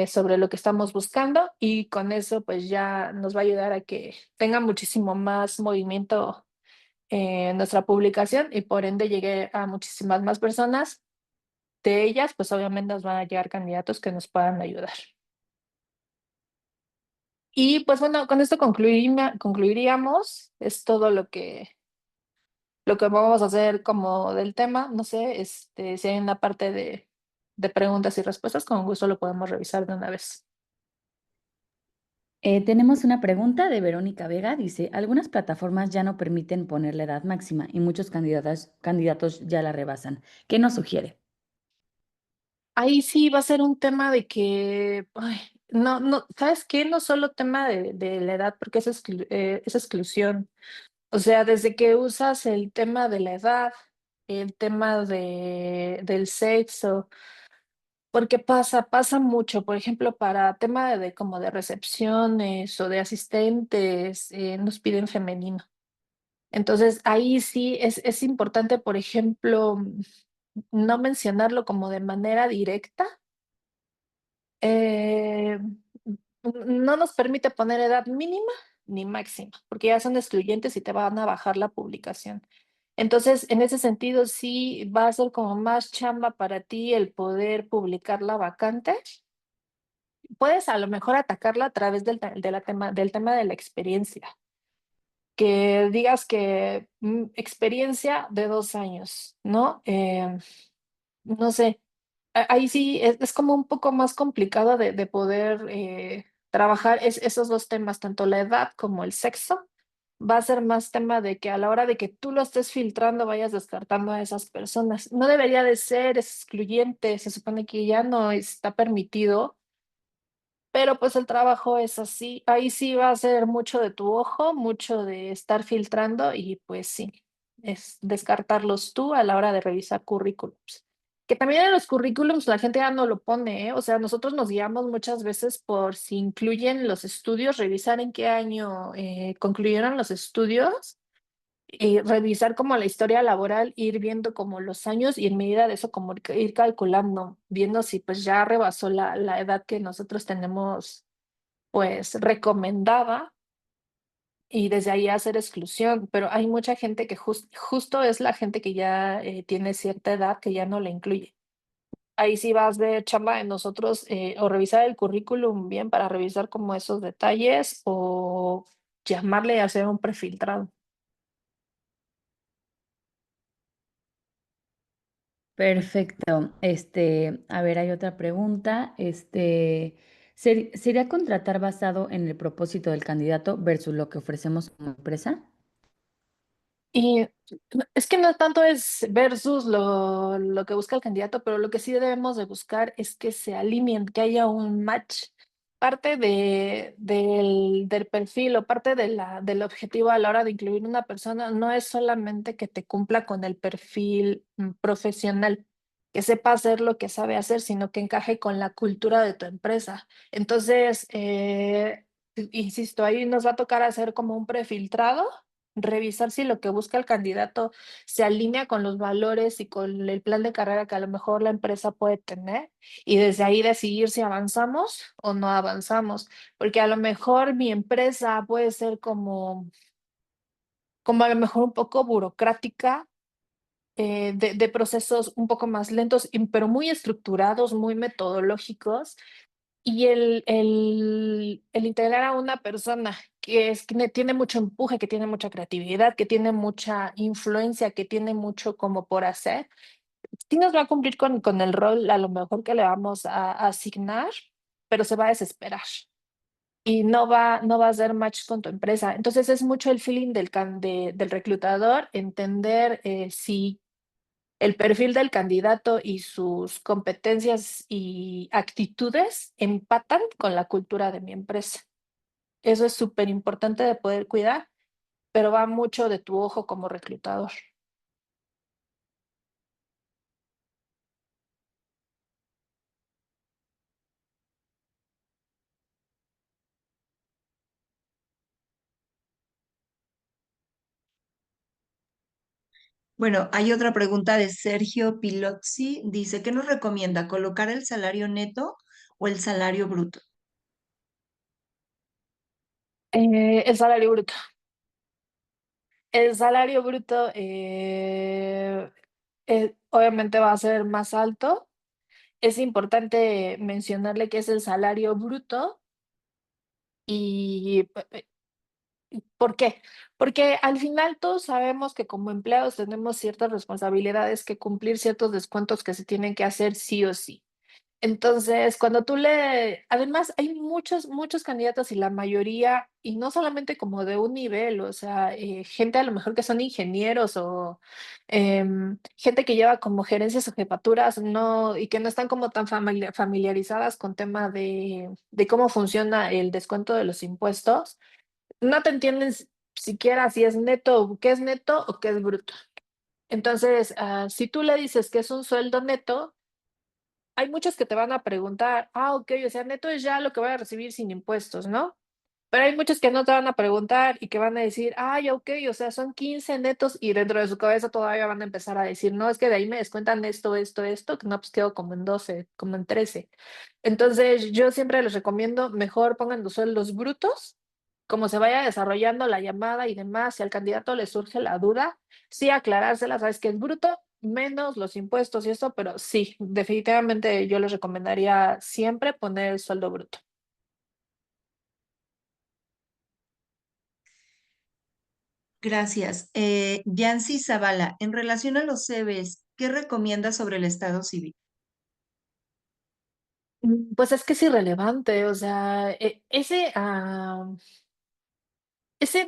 sobre lo que estamos buscando y con eso pues ya nos va a ayudar a que tenga muchísimo más movimiento nuestra publicación y por ende llegue a muchísimas más personas. De ellas, pues obviamente nos van a llegar candidatos que nos puedan ayudar. Y pues bueno, con esto concluiríamos. Es todo lo que vamos a hacer como del tema. No sé, si hay una parte de preguntas y respuestas, con gusto lo podemos revisar de una vez. Tenemos una pregunta de Verónica Vega. Dice, algunas plataformas ya no permiten poner la edad máxima y muchos candidatos ya la rebasan. ¿Qué nos sugiere? Ahí sí va a ser un tema de que, ay, no, no, ¿sabes qué? No solo tema de la edad, porque es exclusión. O sea, desde que usas el tema de la edad, el tema del sexo, porque pasa mucho, por ejemplo, para tema de como de recepciones o de asistentes, nos piden femenino. Entonces, ahí sí es importante, por ejemplo, no mencionarlo como de manera directa. eh, no nos permite poner edad mínima ni máxima, porque ya son excluyentes y te van a bajar la publicación. Entonces, en ese sentido, sí va a ser como más chamba para ti el poder publicar la vacante. Puedes a lo mejor atacarla a través del tema de la experiencia, que digas que experiencia de 2 años, ¿no? No sé, ahí sí es como un poco más complicado de poder trabajar esos dos temas, tanto la edad como el sexo. Va a ser más tema de que a la hora de que tú lo estés filtrando vayas descartando a esas personas. No debería de ser, es excluyente, se supone que ya no está permitido, pero pues el trabajo es así. Ahí sí va a ser mucho de tu ojo, mucho de estar filtrando y pues sí, es descartarlos tú a la hora de revisar currículums. Que también en los currículums la gente ya no lo pone, ¿eh? O sea, nosotros nos guiamos muchas veces por si incluyen los estudios, revisar en qué año concluyeron los estudios y revisar como la historia laboral, ir viendo como los años y en medida de eso como ir calculando, viendo si pues ya rebasó la edad que nosotros tenemos pues recomendada y desde ahí hacer exclusión, pero hay mucha gente que justo es la gente que ya tiene cierta edad que ya no la incluye. Ahí sí vas a ver chamba de nosotros o revisar el currículum bien para revisar como esos detalles o llamarle a hacer un prefiltrado. Perfecto. A ver, hay otra pregunta. ¿Sería contratar basado en el propósito del candidato versus lo que ofrecemos como empresa? Y es que no tanto es versus lo que busca el candidato, pero lo que sí debemos de buscar es que se alineen, que haya un match. Parte del perfil o parte del objetivo a la hora de incluir una persona no es solamente que te cumpla con el perfil profesional, que sepa hacer lo que sabe hacer, sino que encaje con la cultura de tu empresa. Entonces, insisto, ahí nos va a tocar hacer como un prefiltrado, revisar si lo que busca el candidato se alinea con los valores y con el plan de carrera que a lo mejor la empresa puede tener y desde ahí decidir si avanzamos o no avanzamos, porque a lo mejor mi empresa puede ser como a lo mejor un poco burocrática, de procesos un poco más lentos, pero muy estructurados, muy metodológicos, y el integrar a una persona que tiene mucho empuje, que tiene mucha creatividad, que tiene mucha influencia, que tiene mucho como por hacer, sí nos va a cumplir con el rol a lo mejor que le vamos a asignar, pero se va a desesperar y no va a hacer match con tu empresa. Entonces es mucho el feeling del reclutador, entender si el perfil del candidato y sus competencias y actitudes empatan con la cultura de mi empresa. Eso es súper importante de poder cuidar, pero va mucho de tu ojo como reclutador. Bueno, hay otra pregunta de Sergio Pilozzi. Dice, ¿qué nos recomienda? ¿Colocar el salario neto o el salario bruto? El salario bruto. El salario bruto, obviamente va a ser más alto. Es importante mencionarle que es el salario bruto y ¿por qué? Porque al final todos sabemos que como empleados tenemos ciertas responsabilidades que cumplir, ciertos descuentos que se tienen que hacer sí o sí. Entonces, cuando tú le además hay muchos candidatos y la mayoría, y no solamente como de un nivel, o sea, gente a lo mejor que son ingenieros o, gente que lleva como gerencias o jefaturas, no y que no están como tan familiarizadas con tema de cómo funciona el descuento de los impuestos, no te entienden siquiera si es neto, qué es neto o qué es bruto. Entonces, si tú le dices que es un sueldo neto, hay muchos que te van a preguntar, okey, o sea, neto es ya lo que voy a recibir sin impuestos, ¿no? Pero hay muchos que no te van a preguntar y que van a decir: "Ay, okey, o sea, son 15 netos", y dentro de su cabeza todavía van a empezar a decir: "No, es que de ahí me descuentan esto, esto, esto, que no, pues quedo como en 12, como en 13". Entonces, yo siempre les recomiendo, mejor pongan los sueldos brutos, como se vaya desarrollando la llamada y demás, si al candidato le surge la duda, sí aclarársela, ¿sabes qué es bruto? Menos los impuestos y eso, pero sí, definitivamente yo les recomendaría siempre poner el sueldo bruto. Gracias. Yancy Zavala, en relación a los CVs, ¿qué recomienda sobre el estado civil? Pues es que es irrelevante, o sea, ese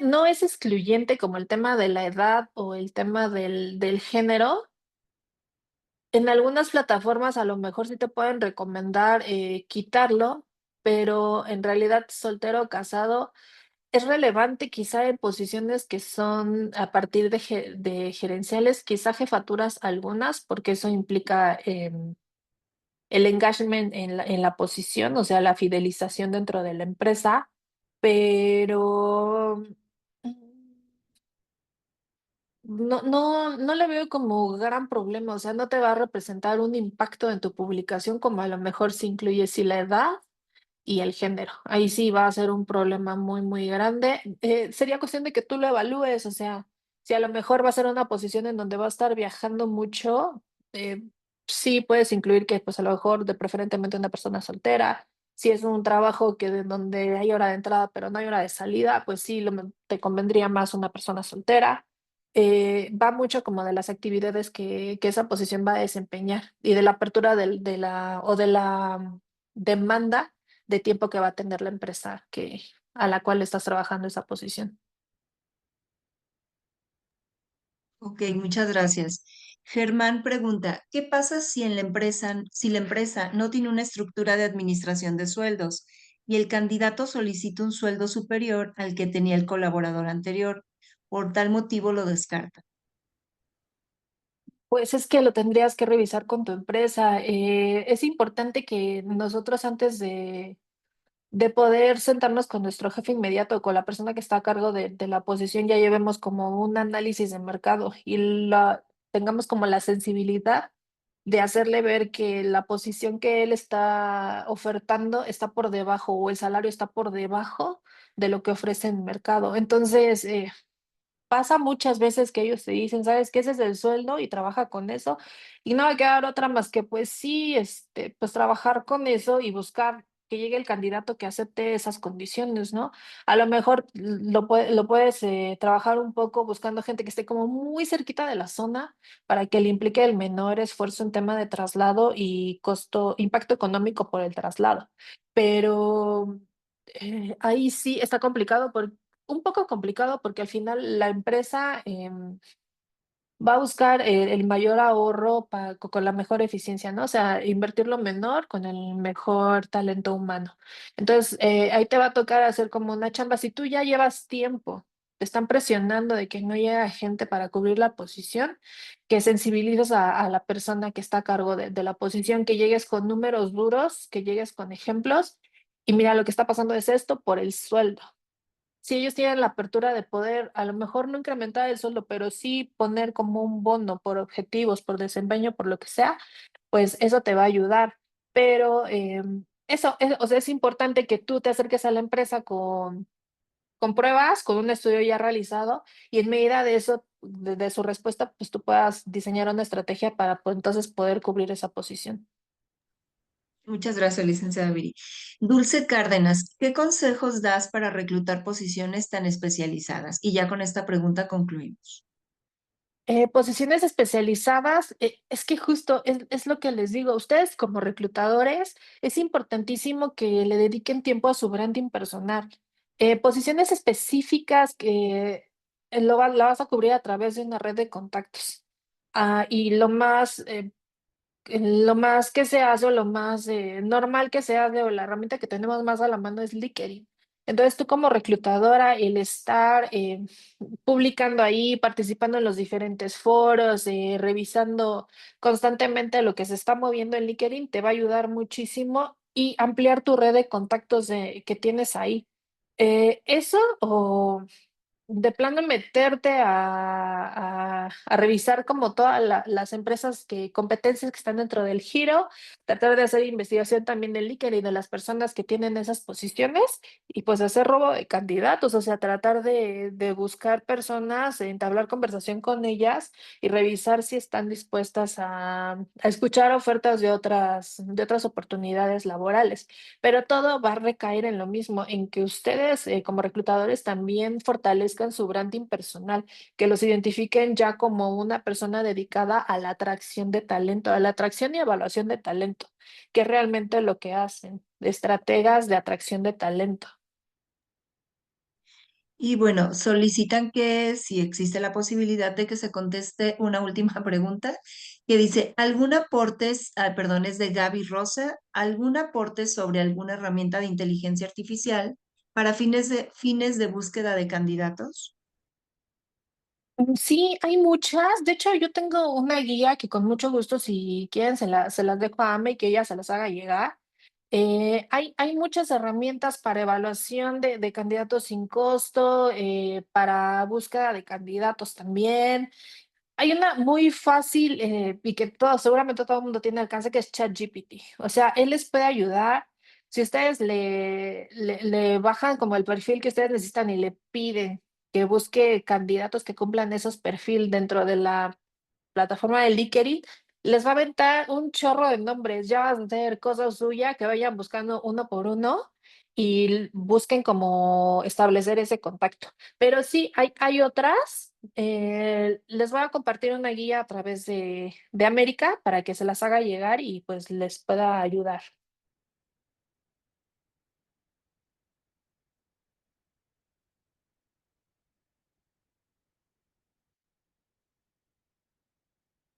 no es excluyente como el tema de la edad o el tema del género. En algunas plataformas a lo mejor sí te pueden recomendar, quitarlo, pero en realidad soltero o casado es relevante quizá en posiciones que son a partir de gerenciales, quizá jefaturas algunas, porque eso implica, el engagement en la posición, o sea, la fidelización dentro de la empresa, pero, no le veo como gran problema, o sea, no te va a representar un impacto en tu publicación, como a lo mejor si incluye sí la edad y el género. Ahí sí va a ser un problema muy, muy grande. Sería cuestión de que tú lo evalúes, o sea, si a lo mejor va a ser una posición en donde va a estar viajando mucho, sí puedes incluir que, pues, a lo mejor de preferentemente una persona soltera. Si es un trabajo que de donde hay hora de entrada, pero no hay hora de salida, pues sí, te convendría más una persona soltera. Va mucho como de las actividades que esa posición va a desempeñar y de la apertura de la o de la demanda de tiempo que va a tener la empresa a la cual estás trabajando esa posición. Ok, muchas gracias. Germán pregunta, ¿qué pasa si la empresa no tiene una estructura de administración de sueldos y el candidato solicita un sueldo superior al que tenía el colaborador anterior? Por tal motivo lo descarta. Pues es que lo tendrías que revisar con tu empresa. Es importante que nosotros antes de poder sentarnos con nuestro jefe inmediato, con la persona que está a cargo de la posición, ya llevemos como un análisis de mercado y tengamos como la sensibilidad de hacerle ver que la posición que él está ofertando está por debajo o el salario está por debajo de lo que ofrece en mercado. Entonces, pasa muchas veces que ellos te dicen: "¿Sabes qué? Ese es el sueldo y trabaja con eso", y no va a quedar otra más que, pues sí, pues trabajar con eso y buscar que llegue el candidato que acepte esas condiciones, ¿no? A lo mejor lo puedes, trabajar un poco buscando gente que esté como muy cerquita de la zona para que le implique el menor esfuerzo en tema de traslado y impacto económico por el traslado. Pero, ahí sí está complicado un poco complicado porque al final la empresa, va a buscar el mayor ahorro con la mejor eficiencia, ¿no? O sea, invertir lo menor con el mejor talento humano. Entonces, ahí te va a tocar hacer como una chamba. Si tú ya llevas tiempo, te están presionando de que no llega gente para cubrir la posición, que sensibilices a la persona que está a cargo de la posición, que llegues con números duros, que llegues con ejemplos. Y mira, lo que está pasando es esto por el sueldo. Si ellos tienen la apertura de poder, a lo mejor no incrementar el sueldo, pero sí poner como un bono por objetivos, por desempeño, por lo que sea, pues eso te va a ayudar. Pero o sea, es importante que tú te acerques a la empresa con pruebas, con un estudio ya realizado, y en medida de eso, de su respuesta, pues tú puedas diseñar una estrategia para pues, entonces poder cubrir esa posición. Muchas gracias, licenciada Viri. Dulce Cárdenas, ¿qué consejos das para reclutar posiciones tan especializadas? Y ya con esta pregunta concluimos. Posiciones especializadas, es que justo es lo que les digo, ustedes como reclutadores es importantísimo que le dediquen tiempo a su branding personal. Posiciones específicas que la vas a cubrir a través de una red de contactos. Y lo más que se hace o lo más normal que se hace o la herramienta que tenemos más a la mano es LinkedIn. Entonces tú como reclutadora, el estar publicando ahí, participando en los diferentes foros, revisando constantemente lo que se está moviendo en LinkedIn, te va a ayudar muchísimo y ampliar tu red de contactos que tienes ahí. Eso o de plano meterte a revisar como todas las empresas competencias que están dentro del giro, tratar de hacer investigación también del LinkedIn y de las personas que tienen esas posiciones y pues hacer robo de candidatos, o sea, tratar de buscar personas, entablar conversación con ellas y revisar si están dispuestas a escuchar ofertas de otras oportunidades laborales. Pero todo va a recaer en lo mismo, en que ustedes como reclutadores también fortalezcan su branding personal, que los identifiquen ya como una persona dedicada a la atracción de talento, a la atracción y evaluación de talento, que es realmente lo que hacen, de estrategas de atracción de talento. Y bueno, solicitan que si existe la posibilidad de que se conteste una última pregunta que dice, ¿algún aporte, perdón, es de Gaby Rosa, algún aporte sobre alguna herramienta de inteligencia artificial para fines de búsqueda de candidatos? Sí, hay muchas. De hecho, yo tengo una guía que con mucho gusto, si quieren, se las dejo a Ame y que ella se las haga llegar. Hay muchas herramientas para evaluación de candidatos sin costo, para búsqueda de candidatos también. Hay una muy fácil y que seguramente todo el mundo tiene alcance, que es ChatGPT. O sea, él les puede ayudar. Si ustedes le bajan como el perfil que ustedes necesitan y le piden que busque candidatos que cumplan esos perfiles dentro de la plataforma de LinkedIn, les va a aventar un chorro de nombres. Ya van a hacer cosas suyas que vayan buscando uno por uno y busquen cómo establecer ese contacto. Pero sí, hay otras. Les voy a compartir una guía a través de América para que se las haga llegar y pues les pueda ayudar.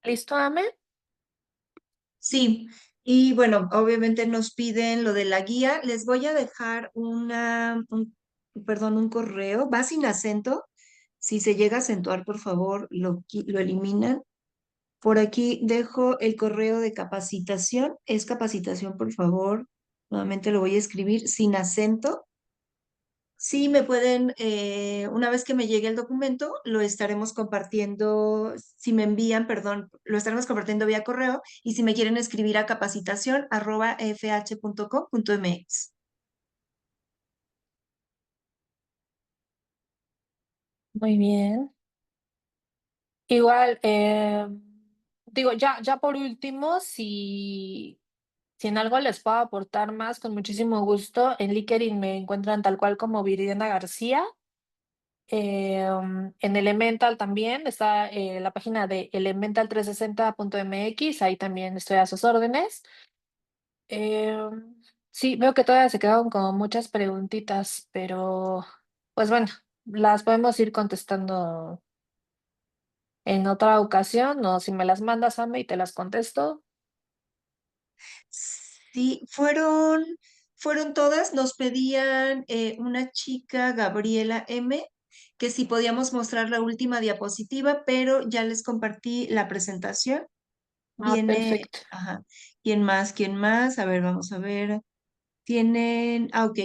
¿Listo, Ame? Sí, y bueno, obviamente nos piden lo de la guía. Les voy a dejar perdón, un correo. Va sin acento. Si se llega a acentuar, por favor, lo eliminan. Por aquí dejo el correo de capacitación. Es capacitación, por favor. Nuevamente lo voy a escribir sin acento. Sí, me pueden, una vez que me llegue el documento, lo estaremos compartiendo, si me envían, perdón, lo estaremos compartiendo vía correo y si me quieren escribir a capacitación@fh.com.mx. Muy bien. Igual, digo, ya por último, si en algo les puedo aportar más, con muchísimo gusto, en LinkedIn me encuentran tal cual como Viridiana García. En Elemental también está la página de elemental360.mx, ahí también estoy a sus órdenes. Sí, veo que todavía se quedaron como muchas preguntitas, pero pues bueno, las podemos ir contestando en otra ocasión, o si me las mandas, Ame, y te las contesto. Sí, fueron todas. Nos pedían una chica, Gabriela M., que si podíamos mostrar la última diapositiva, pero ya les compartí la presentación. Ah, Viene, perfecto. ajá. ¿Quién más? ¿Quién más? A ver, vamos a ver. Ok.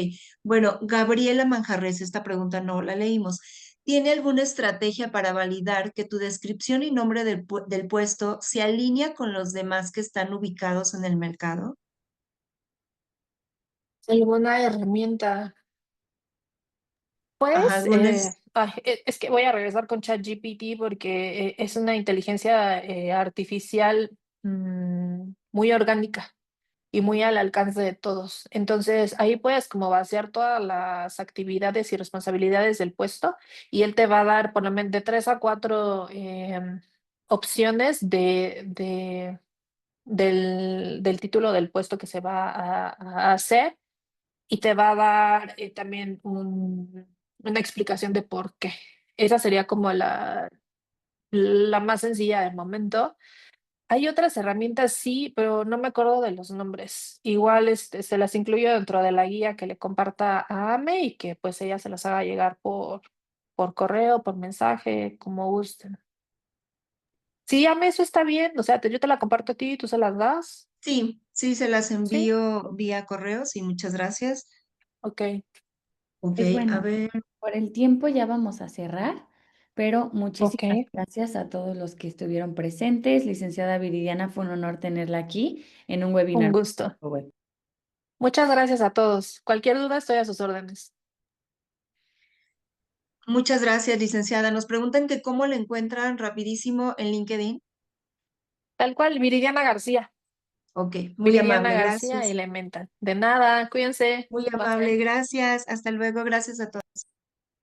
Bueno, Gabriela Manjarres, esta pregunta no la leímos. ¿Tiene alguna estrategia para validar que tu descripción y nombre del puesto se alinea con los demás que están ubicados en el mercado? ¿Alguna herramienta? Ajá, Pues, algunas. es que voy a regresar con ChatGPT porque es una inteligencia artificial muy orgánica y muy al alcance de todos. Entonces, ahí puedes como vaciar todas las actividades y responsabilidades del puesto y él te va a dar por lo menos de 3 a 4 opciones del título del puesto que se va a hacer y te va a dar también una explicación de por qué. Esa sería como la más sencilla de momento. Hay otras herramientas, sí, pero no me acuerdo de los nombres. Igual se las incluyo dentro de la guía que le comparta a Ame y que pues ella se las haga llegar por correo, por mensaje, como gusten. Sí, Ame, eso está bien. O sea, yo te la comparto a ti y tú se las das. Sí, sí, se las Sí, envío vía correo, sí, muchas gracias. ok, Ok, Pues a bueno, ver, por el tiempo ya vamos a cerrar, pero ok. muchísimas gracias a todos los que estuvieron presentes. Licenciada Viridiana, fue un honor tenerla aquí en un Un webinar gusto. web. Muchas gracias a todos. Cualquier duda estoy a sus órdenes. muchas gracias, licenciada. Nos preguntan que cómo le encuentran rapidísimo en LinkedIn. Tal cual, Viridiana García. Ok, muy Viridiana amable, García gracias. Elemental. De nada, cuídense. Muy amable, Bye. gracias. Hasta luego, gracias a todos.